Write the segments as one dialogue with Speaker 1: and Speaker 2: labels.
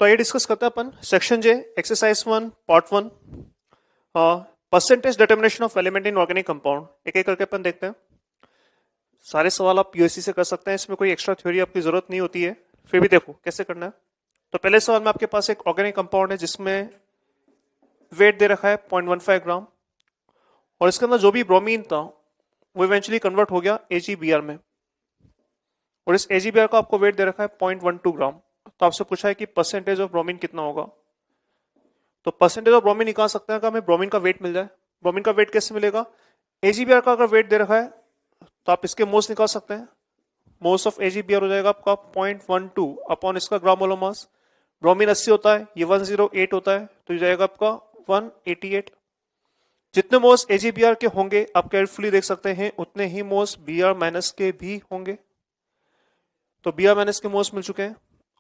Speaker 1: तो आइए डिस्कस करते हैं अपन section J exercise 1 part 1 percentage determination of element in organic compound. एक एक करके अपन देखते हैं। सारे सवाल आप पीओसी से कर सकते हैं, इसमें कोई एक्स्ट्रा थ्योरी आपकी जरूरत नहीं होती है। फिर भी देखो कैसे करना है। तो पहले सवाल में आपके पास एक ऑर्गेनिक कंपाउंड है जिसमें वेट दे रखा है 0.15 ग्राम, और इसके अंदर जो भी ब्रोमीन था वो इवेंचुअली कन्वर्ट हो गया AgBr में, और इस AgBr का आपको वेट दे रखा है 0.12 ग्राम। तो आपसे पूछा है कि परसेंटेज ऑफ ब्रोमीन कितना होगा। तो परसेंटेज ऑफ ब्रोमीन निकाल सकते हैं कि हमें ब्रोमीन का वेट मिल जाए। ब्रोमीन का वेट कैसे मिलेगा? AgBr का अगर वेट दे रखा है तो आप इसके मोल्स निकाल सकते हैं। मोल्स ऑफ AgBr हो जाएगा आपका 0.12 अपॉन इसका ग्राम मोलर मास। ब्रोमीन 80 होता है, ये 108 होता है, तो ये जाएगा आपका 188। जितने मोल्स AgBr के होंगे आप केयरफुली देख सकते हैं, उतने ही मोल्स Br माइनस के भी होंगे। तो Br माइनस के मोल्स मिल चुके हैं,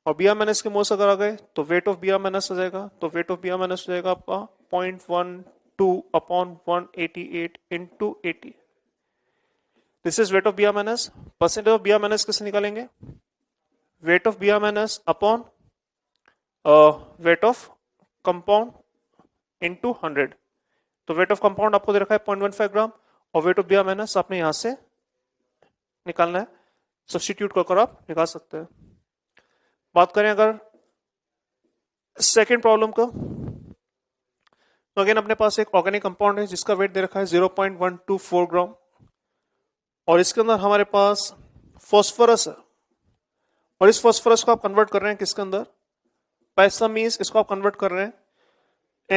Speaker 1: और Br माइनस के मोल्स अगर आ गए तो वेट ऑफ Br माइनस हो जाएगा। तो वेट ऑफ Br माइनस हो जाएगा आपका 0.12 upon 188 into 80। This is weight of Br minus. Percentage of Br minus कैसे निकालेंगे? Weight of Br minus upon weight of compound into 100। तो वेट ऑफ कंपाउंड आपको दे रखा है 0.15 ग्राम, और वेट ऑफ Br माइनस आपने यहां से निकालना है। सब्स्टिट्यूट कर आप निकाल सकते हैं। बात करें अगर सेकेंड प्रॉब्लम का, तो अगेन अपने पास एक ऑर्गेनिक कंपाउंड है जिसका वेट दे रखा है 0.124 ग्राम, और इसके अंदर हमारे पास फॉस्फोरस है, और इस फॉस्फोरस को आप कन्वर्ट कर रहे हैं किसके अंदर? पैसा मीन्स इसको आप कन्वर्ट कर रहे हैं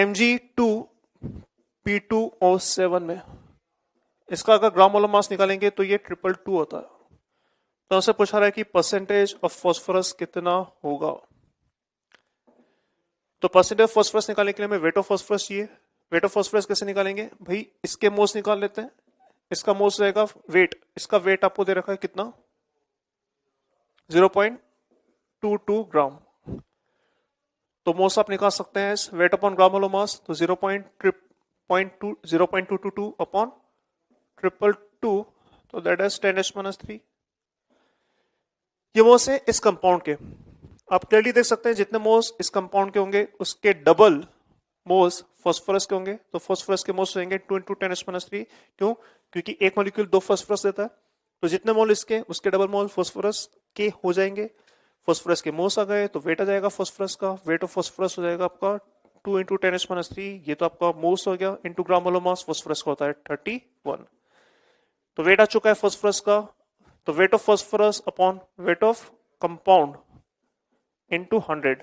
Speaker 1: Mg2P2O7 में। इसका अगर ग्राम मोलर मास निकालेंगे तो ये 222 होता है। तो उससे पूछा रहा है कि परसेंटेज ऑफ फॉस्फोरस कितना होगा। तो परसेंटेज ऑफ फॉस्फोरस निकालने के लिए हमें वेट ऑफ फॉस्फोरस चाहिए। वेट ऑफ फॉस्फोरस कैसे निकालेंगे भाई? इसके मोल्स निकाल लेते हैं। इसका मोल्स रहेगा वेट, इसका वेट आपको दे रखा है कितना? 0.22 ग्राम। तो मोल्स आप निकाल सकते हैं weight upon gram molar mass, तो 0.222 अपॉन 222, तो दैट इज 10⁻³ ये मोल्स है इस कंपाउंड के। आप क्लियरली देख सकते हैं जितने मोल्स इस कंपाउंड के होंगे उसके डबल मोल्स फॉस्फोरस के होंगे। तो फॉस्फोरस के मोल्स रहेंगे 2 × 10⁻³। क्यों? क्योंकि एक मॉलिक्यूल 2 फॉस्फोरस देता है, तो जितने मोल इसके उसके डबल मोल फॉस्फोरस के हो जाएंगे। फॉस्फोरस के मोल्स आ गए तो वेट आ जाएगा फॉस्फोरस का। वेट ऑफ फॉस्फोरस हो जाएगा आपका 2 × 10⁻³, ये तो आपका मोल्स हो गया, into gram molar mass. Phosphorus का होता है 31। तो वेट आ चुका है फॉस्फोरस का। तो weight of phosphorus upon weight of compound into 100।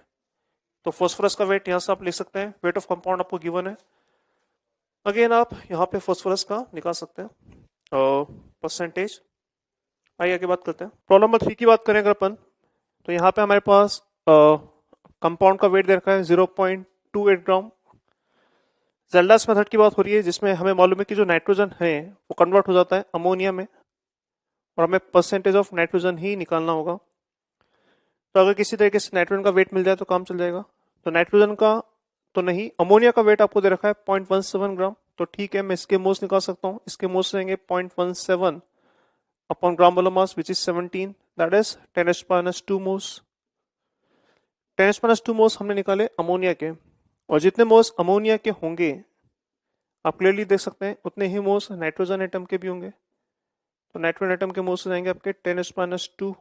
Speaker 1: तो फॉस्फोरस का वेट यहां से आप लिख सकते हैं, वेट ऑफ कंपाउंड आपको गिवन है। अगेन आप यहां पे फॉस्फोरस का निकाल सकते हैं परसेंटेज। आइए आगे बात करते हैं। प्रॉब्लम नंबर 3 की बात करें अगर अपन, तो यहाँ पे हमारे पास कंपाउंड का वेट दे रखा है 0.28 ग्राम। ज़ेल्डास मेथड की बात हो रही है जिसमें हमें मालूम है कि जो नाइट्रोजन है वो कन्वर्ट हो जाता है अमोनिया में, और हमें परसेंटेज ऑफ नाइट्रोजन ही निकालना होगा। तो अगर किसी तरीके से नाइट्रोजन का वेट मिल जाए तो काम चल जाएगा। तो नाइट्रोजन का तो नहीं, अमोनिया का वेट आपको दे रखा है 0.17 ग्राम। तो ठीक है, मैं इसके मोल्स निकाल सकता हूँ। इसके मोल्स रहेंगे 0.17 upon gram molar mass which is 17, that is 10⁻² moles. 10⁻² moles हमने निकाले अमोनिया के, और जितने मोल्स अमोनिया के होंगे आप क्लियरली देख सकते हैं उतने ही मोल्स नाइट्रोजन एटम के भी होंगे। तो नाइट्रोजन एटम के मोल्स हो जाएंगे आपके 10⁻²।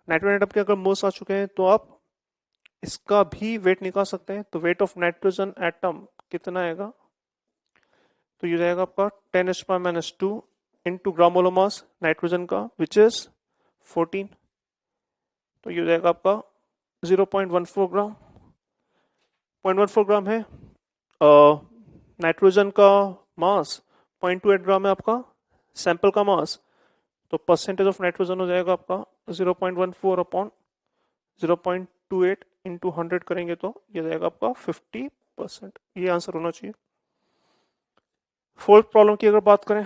Speaker 1: नाइट्रोजन एटम के अगर मोल्स आ चुके हैं तो आप इसका भी वेट निकाल सकते हैं। तो वेट ऑफ नाइट्रोजन एटम कितना आएगा? तो ये जाएगा आपका 10⁻² into gram molar mass nitrogen का विच इज 14। तो ये जाएगा आपका 0.14 ग्राम। 0.14 ग्राम है। नाइट्रोजन का मास 0.28 ग्राम है आपका सैंपल का मास। तो परसेंटेज ऑफ नाइट्रोजन हो जाएगा आपका 0.14 अपॉन 0.28 इंटू 100 करेंगे तो ये जाएगा आपका 50%। ये आंसर होना चाहिए। फोर्थ प्रॉब्लम की अगर बात करें,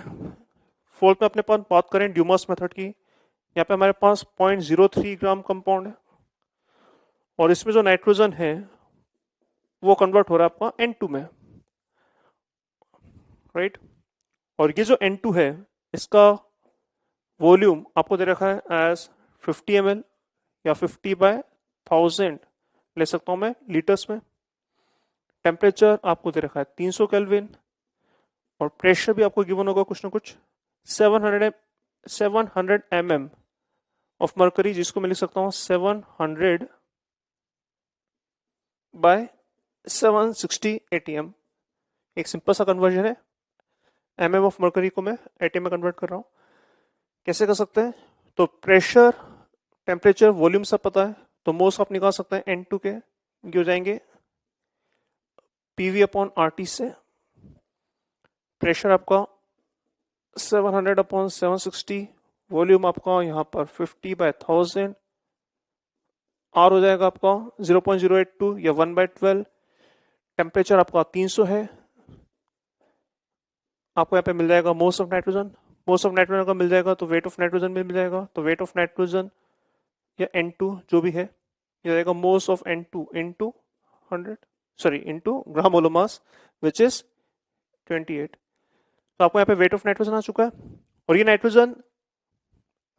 Speaker 1: फोर्थ में अपने पास बात करें ड्यूमस मेथड की। यहाँ पे हमारे पास 0.03 ग्राम कंपाउंड है, और इसमें जो नाइट्रोजन है वो कन्वर्ट हो रहा है आपका N2 में, राइट। और ये जो N2 है इसका वॉल्यूम आपको दे रखा है एज 50 ml या 50/1000 1000 ले सकता हूं मैं लीटर्स में। टेम्परेचर आपको दे रखा है 300 केल्विन, और प्रेशर भी आपको गिवन होगा कुछ ना कुछ 700 mm ऑफ मर्करी, जिसको मैं लिख सकता हूं 700 बाय 760 ATM। एक सिंपल सा कन्वर्जन है, mm ऑफ मर्करी को मैं ATM में कन्वर्ट कर रहा हूं। कैसे कर सकते हैं? तो प्रेशर, टेम्परेचर, वॉल्यूम सब पता है, तो मोल्स आप निकाल सकते हैं N2 के, ये हो जाएंगे PV अपॉन RT से। प्रेशर आपका 700 अपॉन 760, वॉल्यूम आपका यहाँ पर 50/1000, R हो जाएगा आपका 0.082 या 1/12। टेम्परेचर आपका 300 है। आपको यहाँ पे मिल जाएगा moles of nitrogen. Moles of nitrogen का मिल जाएगा तो वेट ऑफ नाइट्रोजन भी मिल जाएगा, तो वेट ऑफ नाइट्रोजन या N2 जो भी है, ये जाएगा moles of N2 into 100, sorry into gram molar mass which is 28। तो आपको यहाँ पे वेट ऑफ नाइट्रोजन आ चुका है। और ये नाइट्रोजन,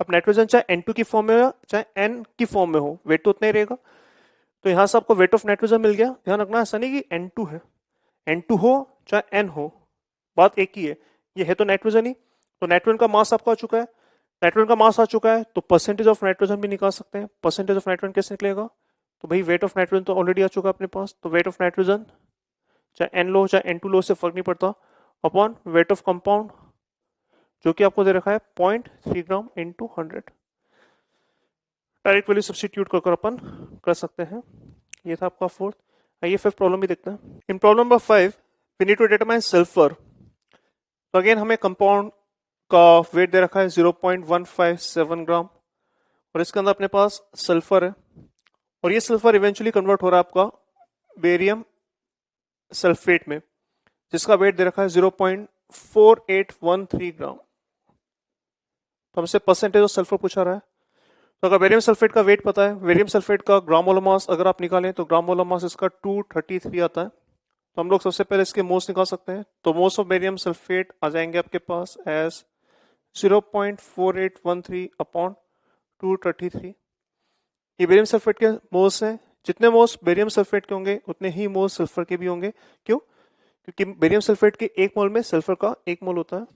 Speaker 1: अब नाइट्रोजन चाहे N2 की फॉर्म में हो चाहे N की फॉर्म में हो, वेट तो उतना ही रहेगा। तो यहाँ से आपको वेट ऑफ नाइट्रोजन मिल गया। ध्यान रखना ऐसा नहीं कि N2 है, N2 हो चाहे N हो, बात एक ही है। ये है तो नाइट्रोजन ही, तो नाइट्रोजन का मास आपका आ चुका है। नाइट्रोजन का मास आ चुका है तो परसेंटेज ऑफ नाइट्रोजन भी निकाल सकते हैं। परसेंटेज ऑफ नाइट्रोजन कैसे निकलेगा? तो भाई वेट ऑफ नाइट्रोजन तो ऑलरेडी आ चुका है अपने पास, तो वेट ऑफ नाइट्रोजन चाहे N लो चाहे N2 लो से फर्क नहीं पड़ता, अपॉन वेट ऑफ कंपाउंड जो कि आपको दे रखा है 0.3 gram into 100। Direct value substitute कर अपन कर सकते हैं। ये था आपका फोर्थ। आइए फिफ्थ प्रॉब्लम भी देखते हैं। In problem number 5 we need to determine sulphur. तो अगेन हमें कंपाउंड का वेट दे रखा है 0.157 ग्राम, और इसके अंदर अपने पास सल्फर है, और ये सल्फर इवेंचुअली कन्वर्ट हो रहा है आपका बेरियम सल्फेट में, जिसका वेट दे रखा है 0.4813 ग्राम। तो हमसे परसेंटेज ऑफ सल्फर पूछा रहा है। तो अगर बेरियम सल्फेट का वेट पता है, बेरियम सल्फेट का ग्राम मोलर मास अगर आप निकालें तो ग्राम मोलर मास इसका 233 आता है। तो हम लोग सबसे पहले इसके मोल्स निकाल सकते हैं। तो मोल्स ऑफ बेरियम सल्फेट आ जाएंगे आपके पास एज 0.4813 अपॉन 233। ये बेरियम सल्फेट के मोल्स हैं। जितने मोल्स बेरियम सल्फेट के होंगे उतने ही मोल्स सल्फर के भी होंगे। क्यों? क्योंकि बेरियम सल्फेट के एक मोल में सल्फर का एक मोल होता है,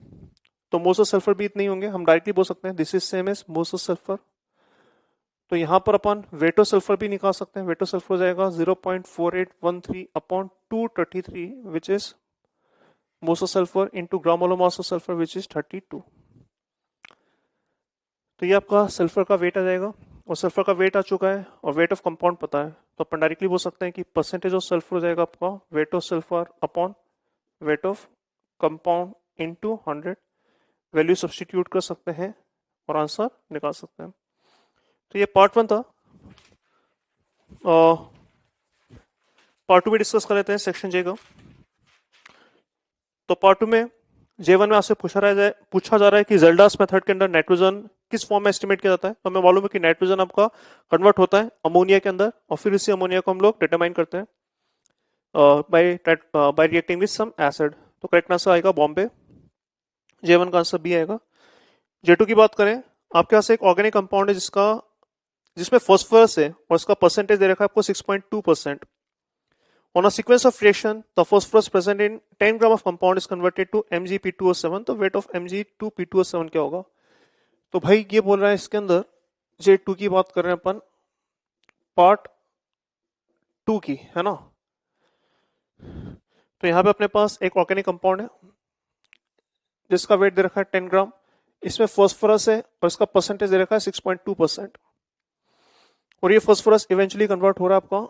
Speaker 1: तो मोल्स ऑफ सल्फर भी इतने ही होंगे। हम डायरेक्टली बोल सकते हैं this is same as moles of sulphur. तो यहां पर अपन वेट ऑफ सल्फर भी निकाल सकते हैं। वेट ऑफ सल्फर हो जाएगा 0.4813 upon 233 which is moles of sulphur into gram molar mass of sulphur which is 32। तो ये आपका सल्फर का वेट आ जाएगा, और सल्फर का वेट आ चुका है और वेट ऑफ कंपाउंड पता है, तो अपन डायरेक्टली बोल सकते हैं कि परसेंटेज ऑफ सल्फर हो जाएगा आपका weight of sulphur upon weight of compound into 100। Value substitute कर सकते हैं और आंसर निकाल सकते हैं। तो ये पार्ट 1 था। पार्ट 2 में डिस्कस कर लेते हैं सेक्शन जे का। तो पार्ट 2 में J1 में आपसे पूछा जा रहा है कि ज़ेल्डास मेथड के अंदर नाइट्रोजन किस फॉर्म में एस्टिमेट किया जाता है। तो हमें मालूम है कि नाइट्रोजन आपका कन्वर्ट होता है अमोनिया के अंदर, और फिर इसी अमोनिया को हम लोग डिटरमाइन करते हैं by reacting with some acid. तो करेक्ट आंसर आएगा बॉम्बे। J1 का आंसर बी आएगा। J2 की बात करें, आपके पास एक ऑर्गेनिक कंपाउंड है जिसमें फॉस्फोरस है, और इसका परसेंटेज दे रखा है आपको 6.2%। On a sequence of reaction, the phosphorus present in 10 gram of compound is converted to Mgp2O7. तो weight of Mg2P2O7 क्या होगा? तो भाई ये बोल रहा है इसके अंदर J2 की बात कर रहे हैं अपन पार्ट 2 की, है ना। तो यहाँ पे अपने पास एक ऑर्गेनिक कंपाउंड है जिसका वेट दे रखा है 10 ग्राम। इसमें फॉस्फोरस है और इसका परसेंटेज दे रखा है 6.2%, और ये फॉस्फोरस इवेंचुअली कन्वर्ट हो रहा है आपका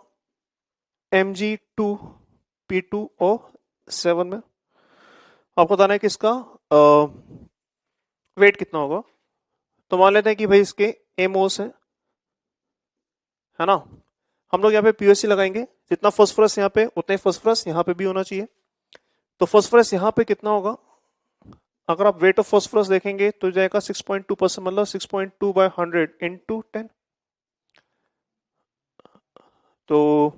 Speaker 1: Mg2P2O7 में। आपको बताना है कि इसका वेट कितना होगा। तो मान लेते हैं कि भाई इसके एमओस है ना। हम लोग यहाँ पे पीओसी लगाएंगे, जितना फॉस्फोरस यहाँ पे उतना ही फॉस्फोरस यहाँ पे भी होना चाहिए। तो फॉस्फोरस यहाँ पे कितना होगा? अगर आप वेट ऑफ फॉस्फोरस देखेंगे तो जाएगा 6.2%, मतलब 6.2/100 इंटू 10। तो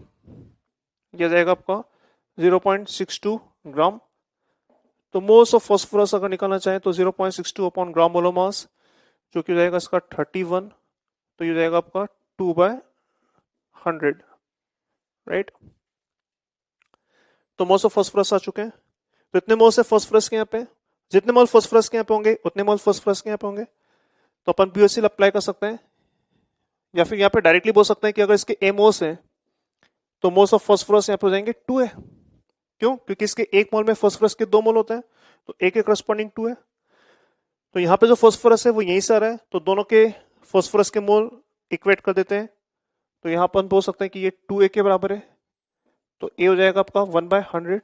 Speaker 1: यह जाएगा आपका 0.62 ग्राम। तो मोल्स ऑफ फॉस्फोरस अगर निकालना चाहें तो 0.62 अपॉन ग्राम मोलर मास, जो कि हो जाएगा इसका 31। तो ये जाएगा आपका 2/100। 100, राइट। तो मोल्स ऑफ फास्फोरस आ चुके हैं। तो इतने मोल्स है फास्फोरस के यहाँ पे, जितने मोल फास्फोरस के यहाँ पे होंगे उतने मोल फास्फोरस के यहाँ पे होंगे। तो अपन पीओसी अप्लाई कर सकते हैं, या फिर यहाँ पे डायरेक्टली बोल सकते हैं कि अगर इसके ए मोल्स हैं तो मोल्स ऑफ फास्फोरस यहाँ पे हो जाएंगे 2 है। क्यों? क्योंकि इसके 1 मोल में फास्फोरस के 2 मोल होते हैं, तो ए के करस्पॉन्डिंग 2 है। तो यहाँ पे जो फास्फोरस है वो यहीं से आ रहा है, तो दोनों के फास्फोरस के मोल इक्वेट कर देते हैं। तो यहाँ पर बोल सकते हैं कि ये 2a के बराबर है, तो ए हो जाएगा आपका 1/100।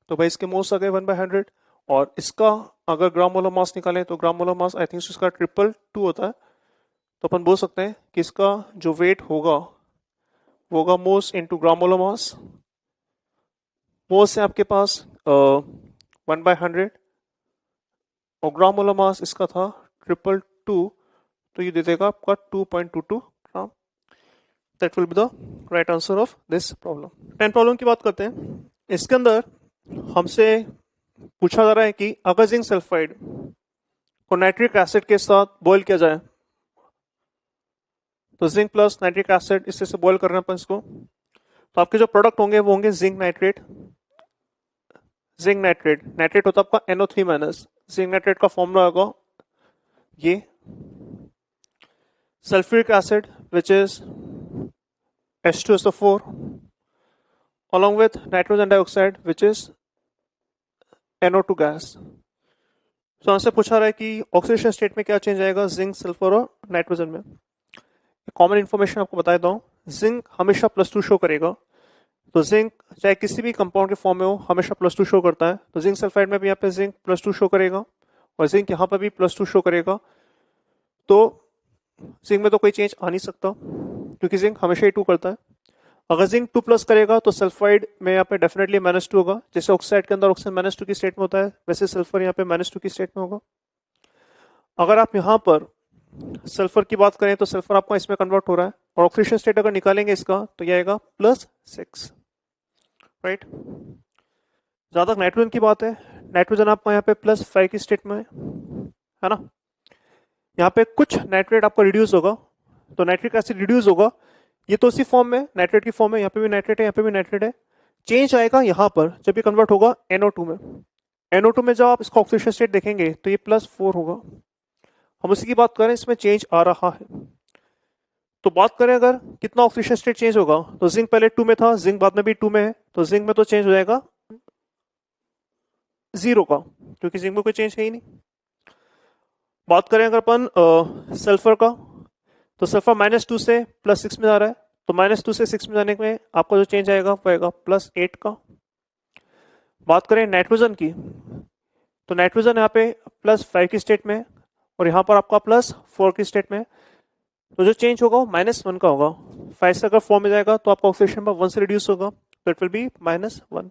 Speaker 1: तो भाई इसके मोल्स आ गए 1/100। और इसका अगर ग्राम मोलर मास निकालें तो ग्राम मोलर मास आई थिंक इसका 222 होता है। तो अपन बोल सकते हैं कि इसका जो वेट होगा वो होगा moles into gram molar mass. Moles है आपके पास 1/100 और ग्राम मोलर मास इसका था 222, तो ये दे देगा आपका 2.22 ग्राम। That will be the right answer of this problem. 10 problem की बात करते हैं। इसके अंदर हमसे पूछा जा रहा है कि अगर जिंक सल्फाइड को नाइट्रिक एसिड के साथ बॉईल किया जाए, तो जिंक प्लस नाइट्रिक एसिड इससे से बॉईल करना अपन इसको, तो आपके जो प्रोडक्ट होंगे वो होंगे zinc nitrate. Zinc nitrate, nitrate होता है आपका NO3 माइनस, जिंक नाइट्रेट का फॉर्मूला होगा ये sulphuric acid which is H2SO4 along with nitrogen dioxide which is NO2 gas. तो हमसे पूछा रहा है कि ऑक्सीडेशन स्टेट में क्या चेंज आएगा जिंक, सल्फर और नाइट्रोजन में। कॉमन इंफॉर्मेशन आपको बता देता हूँ, जिंक हमेशा +2 शो करेगा। तो जिंक चाहे किसी भी कंपाउंड के फॉर्म में हो हमेशा +2 शो करता है। तो जिंक सल्फाइड में भी यहाँ पे जिंक +2 शो करेगा और जिंक यहाँ पर भी +2 शो करेगा। तो जिंक में तो कोई चेंज आ नहीं सकता क्योंकि जिंक हमेशा ही 2 करता है। अगर जिंक 2+ करेगा तो सल्फाइड में यहाँ पे डेफिनेटली -2 होगा। जैसे ऑक्साइड के अंदर ऑक्सीजन -2 की स्टेट में होता है वैसे सल्फर यहाँ पे -2 की स्टेट में होगा। अगर आप यहाँ पर सल्फर की बात करें तो सल्फर आपका इसमें कन्वर्ट हो रहा है और ऑक्सीडेशन स्टेट अगर निकालेंगे इसका तो यह आएगा +6, राइट। जहां तक नाइट्रोजन की बात है, नाइट्रोजन आपका यहाँ पे +5 की स्टेट में है ना। यहाँ पे कुछ नाइट्रेट आपका रिड्यूस होगा, तो नाइट्रिक एसिड रिड्यूस होगा। ये तो उसी फॉर्म में नाइट्रेट की फॉर्म में, यहाँ पे भी नाइट्रेट है, यहाँ पे भी नाइट्रेट है। चेंज आएगा यहाँ पर जब ये कन्वर्ट होगा NO2 में। NO2 में जब आप इसका ऑक्सीडेशन स्टेट देखेंगे तो ये +4 होगा। हम उसी की बात करें, इसमें चेंज आ रहा है। तो बात करें अगर कितना ऑक्सीडेशन स्टेट चेंज होगा, तो जिंक पहले 2 में था, जिंक बाद में भी 2 में है, तो जिंक में तो चेंज हो जाएगा 0 का, क्योंकि जिंक में कोई चेंज है ही नहीं। बात करें अगर अपन सल्फर का, तो सल्फर -2 से +6 में जा रहा है, तो -2 से 6 में जाने में आपका जो चेंज आएगा वो आएगा +8 का। बात करें नाइट्रोजन की, तो नाइट्रोजन यहाँ पे +5 की स्टेट में और यहाँ पर आपका +4 की स्टेट में, तो जो चेंज होगा वो -1 का होगा। 5 से अगर 4 में जाएगा तो आपका ऑक्सीडेशन नंबर 1 से रिड्यूस होगा, तो इट विल बी -1।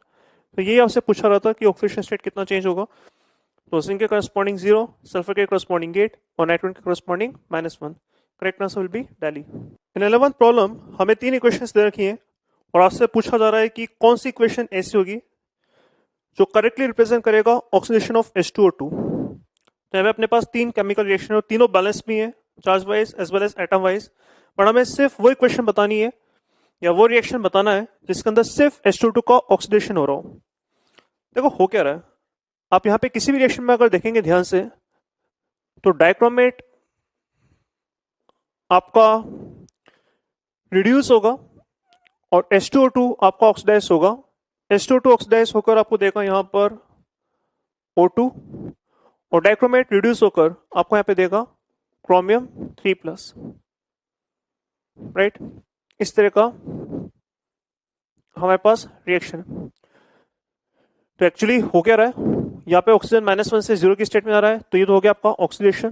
Speaker 1: तो ये आपसे पूछा रहा था कि ऑक्सीडेशन स्टेट कितना चेंज होगा। तो जिंक के करस्पॉन्डिंग 0, सल्फर के करस्पॉन्डिंग 8 और नाइट्रोजन के corresponding -1। Correct answer will be Delhi. In 11th problem हमें 3 इक्वेशंस दे रखी हैं और आपसे पूछा जा रहा है कि कौन सी इक्वेशन ऐसी होगी जो करेक्टली रिप्रेजेंट करेगा ऑक्सीडेशन ऑफ H2O2। तो हमें अपने पास 3 केमिकल रिएक्शन और तीनों बैलेंस भी हैं, charge wise as well as atom wise, पर हमें सिर्फ वो इक्वेशन बतानी है या वो रिएक्शन बताना है जिसके अंदर सिर्फ H2O2 का ऑक्सीडेशन हो रहा हो। देखो हो क्या रहा है, आप यहाँ पे किसी भी रिएक्शन में अगर देखेंगे ध्यान से, तो डाइक्रोमेट आपका रिड्यूस होगा और H2O2 आपका ऑक्सीडाइज होगा। H2O2 ऑक्सीडाइज होकर आपको देगा यहाँ पर O2 और डाइक्रोमेट रिड्यूस होकर आपको यहाँ पे देगा क्रोमियम 3+, राइट। इस तरह का हमारे पास रिएक्शन है। तो एक्चुअली हो क्या रहा है, यहाँ पे ऑक्सीजन -1 से 0 की स्टेट में जा रहा है, तो ये तो हो गया आपका ऑक्सीडेशन,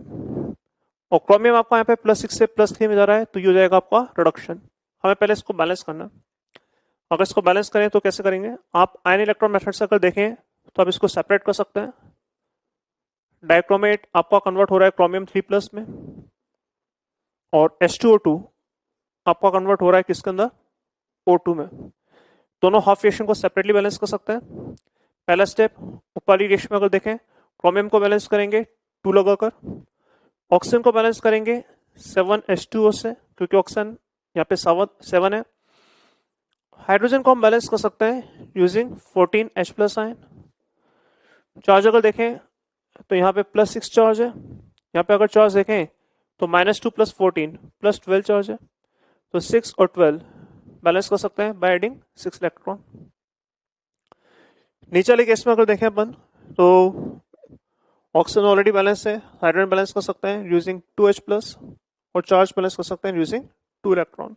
Speaker 1: और क्रोमियम आपका यहाँ पे +6 से +3 में जा रहा है, तो ये हो जाएगा आपका रिडक्शन। हमें पहले इसको बैलेंस करना है। अगर इसको बैलेंस करें तो कैसे करेंगे, आप आयन इलेक्ट्रॉन मेथड से अगर देखें तो आप इसको सेपरेट कर सकते हैं। डाइक्रोमेट आपका कन्वर्ट हो रहा है क्रोमियम 3+ में और H2O2 आपका कन्वर्ट हो रहा है किसके अंदर, O2 में। दोनों हाफ रिएक्शन को सेपरेटली बैलेंस कर सकते हैं। पहला स्टेप, ऊपर वाली रिएक्शन में अगर देखें, क्रोमियम को बैलेंस करेंगे 2 लगाकर, ऑक्सीजन को बैलेंस करेंगे 7H2O से, क्योंकि ऑक्सीजन यहाँ पे 7 है। हाइड्रोजन को हम बैलेंस कर सकते हैं यूजिंग 14H+ आयन। चार्ज अगर देखें तो यहाँ पे +6 चार्ज है, यहाँ पे अगर चार्ज देखें तो -2 + 14 + 12 चार्ज है, तो 6 और 12 बैलेंस कर सकते हैं बाय एडिंग 6 इलेक्ट्रॉन। नीचे वाले केस में अगर देखें अपन तो ऑक्सीजन ऑलरेडी बैलेंस है, हाइड्रोजन बैलेंस कर सकते हैं यूजिंग 2H+ और चार्ज बैलेंस कर सकते हैं यूजिंग 2 इलेक्ट्रॉन।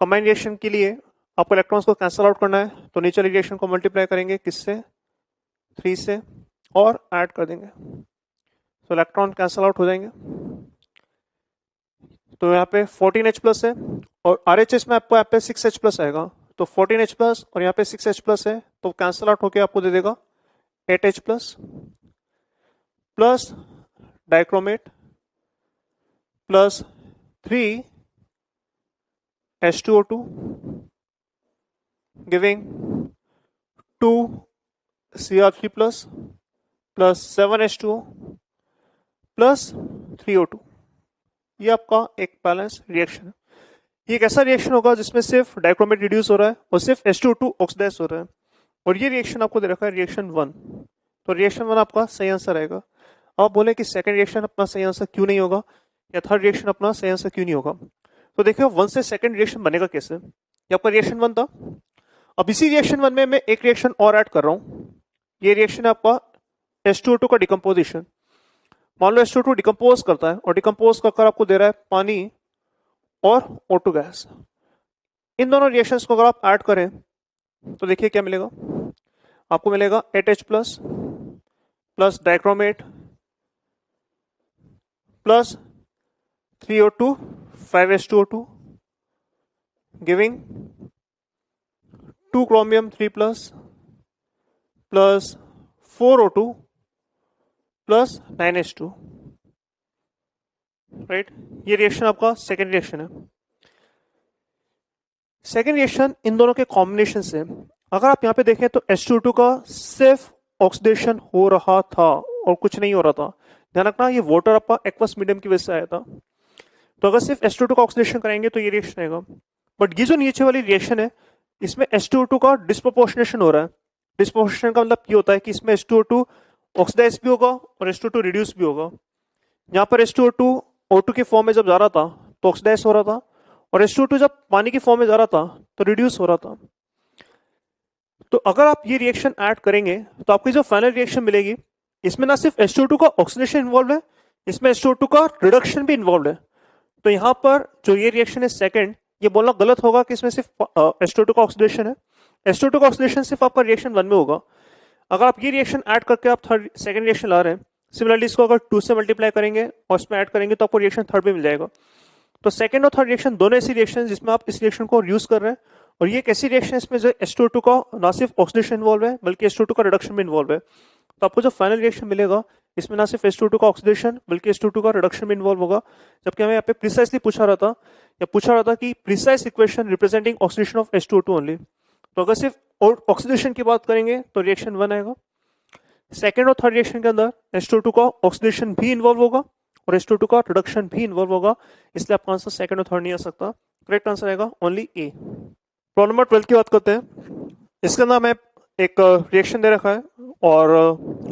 Speaker 1: कंबाइन रिएक्शन के लिए आपको इलेक्ट्रॉन्स को कैंसल आउट करना है, तो नीचे वाली रिएक्शन को मल्टीप्लाई करेंगे किससे, 3 से, और ऐड कर देंगे तो इलेक्ट्रॉन कैंसल आउट हो जाएंगे। तो यहाँ पे 14H+ है और RHS में आपको यहाँ पे 6H+ आएगा, तो 14H+ और यहाँ पे 6H+ है तो कैंसल आउट होके आपको दे देगा 8H+ plus dichromate plus 3H2O2 giving 2Cr3+ plus 7H2O plus 3O2। ये आपका एक बैलेंस रिएक्शन है। ये एक ऐसा रिएक्शन होगा जिसमें सिर्फ डाइक्रोमेट रिड्यूस हो रहा है और सिर्फ H2O2 ऑक्सीडाइज हो रहा है, और ये रिएक्शन आपको दे रखा है रिएक्शन 1, तो रिएक्शन 1 आपका सही आंसर आएगा। अब आप बोले कि सेकंड रिएक्शन अपना सही आंसर क्यों नहीं होगा या थर्ड रिएक्शन अपना सही आंसर क्यों नहीं होगा, तो देखिए 1 से सेकंड रिएक्शन बनेगा कैसे। ये आपका रिएक्शन 1 था, अब इसी रिएक्शन 1 में मैं एक रिएक्शन और ऐड कर रहा हूं। ये रिएक्शन है आपका H2O2 का डिकम्पोजिशन। मान लो H2O2 डिकम्पोज करता है और डिकम्पोज कर आपको दे रहा है पानी और O2 गैस। इन दोनों रिएक्शंस को अगर आप ऐड करें तो देखिए क्या मिलेगा, आपको मिलेगा 8H+ plus dichromate plus 3O2 5H2O2 giving 2 chromium 3+ plus 4O2 plus 9H2, right. ये रिएक्शन आपका सेकेंड रिएक्शन है। सेकेंड रिएक्शन इन दोनों के कॉम्बिनेशन से, अगर आप यहाँ पे देखें तो H2O2 का सिर्फ ऑक्सीडेशन हो रहा था और कुछ नहीं हो रहा था। ध्यान रखना ये वाटर आपका एक्वस मीडियम की वजह से आया था, तो अगर सिर्फ H2O2 का ऑक्सीडेशन कराएंगे तो ये रिएक्शन आएगा। बट ये जो नीचे वाली रिएक्शन है इसमें H2O2 का डिस्प्रोपोर्शनेशन हो रहा है। डिस्प्रोपोर्शनेशन का मतलब ये होता है कि इसमें H2O2 ऑक्सीडाइज भी होगा और H2O2 रिड्यूस भी होगा। यहाँ पर H2O2 O2 के फॉर्म में जब जा रहा था तो ऑक्सीडाइज हो रहा था, और H2O2 जब पानी की फॉर्म में जा रहा था तो रिड्यूस हो रहा था। तो अगर आप ये रिएक्शन ऐड करेंगे तो आपकी जो फाइनल रिएक्शन मिलेगी इसमें ना सिर्फ H2O2 का ऑक्सीडेशन इन्वॉल्व है, इसमें H2O2 का रिडक्शन भी इन्वॉल्व है। तो यहाँ पर जो ये रिएक्शन है सेकंड, ये बोलना गलत होगा कि इसमें सिर्फ H2O2 का ऑक्सीडेशन है। H2O2 का ऑक्सीडेशन सिर्फ आपका रिएक्शन 1 में होगा। अगर आप ये रिएक्शन ऐड करके आप थर्ड सेकंड रिएक्शन ला रहे हैं, सिमिलरली इसको अगर 2 से मल्टीप्लाई करेंगे और इसमें ऐड करेंगे तो आपको रिएक्शन थर्ड में मिल जाएगा। तो सेकंड और थर्ड रिएक्शन दोनों ऐसी रिएक्शन जिसमें आप इस रिएक्शन को यूज कर रहे हैं, और ये एक ऐसी रिएक्शन इसमें जो H2O2 का ना सिर्फ ऑक्सीडेशन इन्वॉल्व है बल्कि H2O2 का रिडक्शन भी इन्वॉल्व है। तो आपको जो फाइनल रिएक्शन मिलेगा इसमें ना सिर्फ H2O2 का ऑक्सीडेशन बल्कि H2O2 का रिडक्शन भी इन्वॉल्व होगा। जबकि हमें यहाँ पे प्रिसाइसली पूछा रहा था कि precise equation representing oxidation of H2O2 only. तो अगर सिर्फ ऑक्सीडेशन की बात करेंगे तो रिएक्शन 1 आएगा। सेकेंड और थर्ड रिएक्शन के अंदर H2O2 का ऑक्सीडेशन भी इन्वॉल्व होगा और H2O2 का रिडक्शन भी इन्वॉल्व होगा, इसलिए आपका आंसर सेकंड और थर्ड नहीं आ सकता। करेक्ट आंसर आएगा ओनली ए। प्रॉब्लम नंबर 12 की बात करते हैं। इसके अंदर हमें एक रिएक्शन दे रखा है और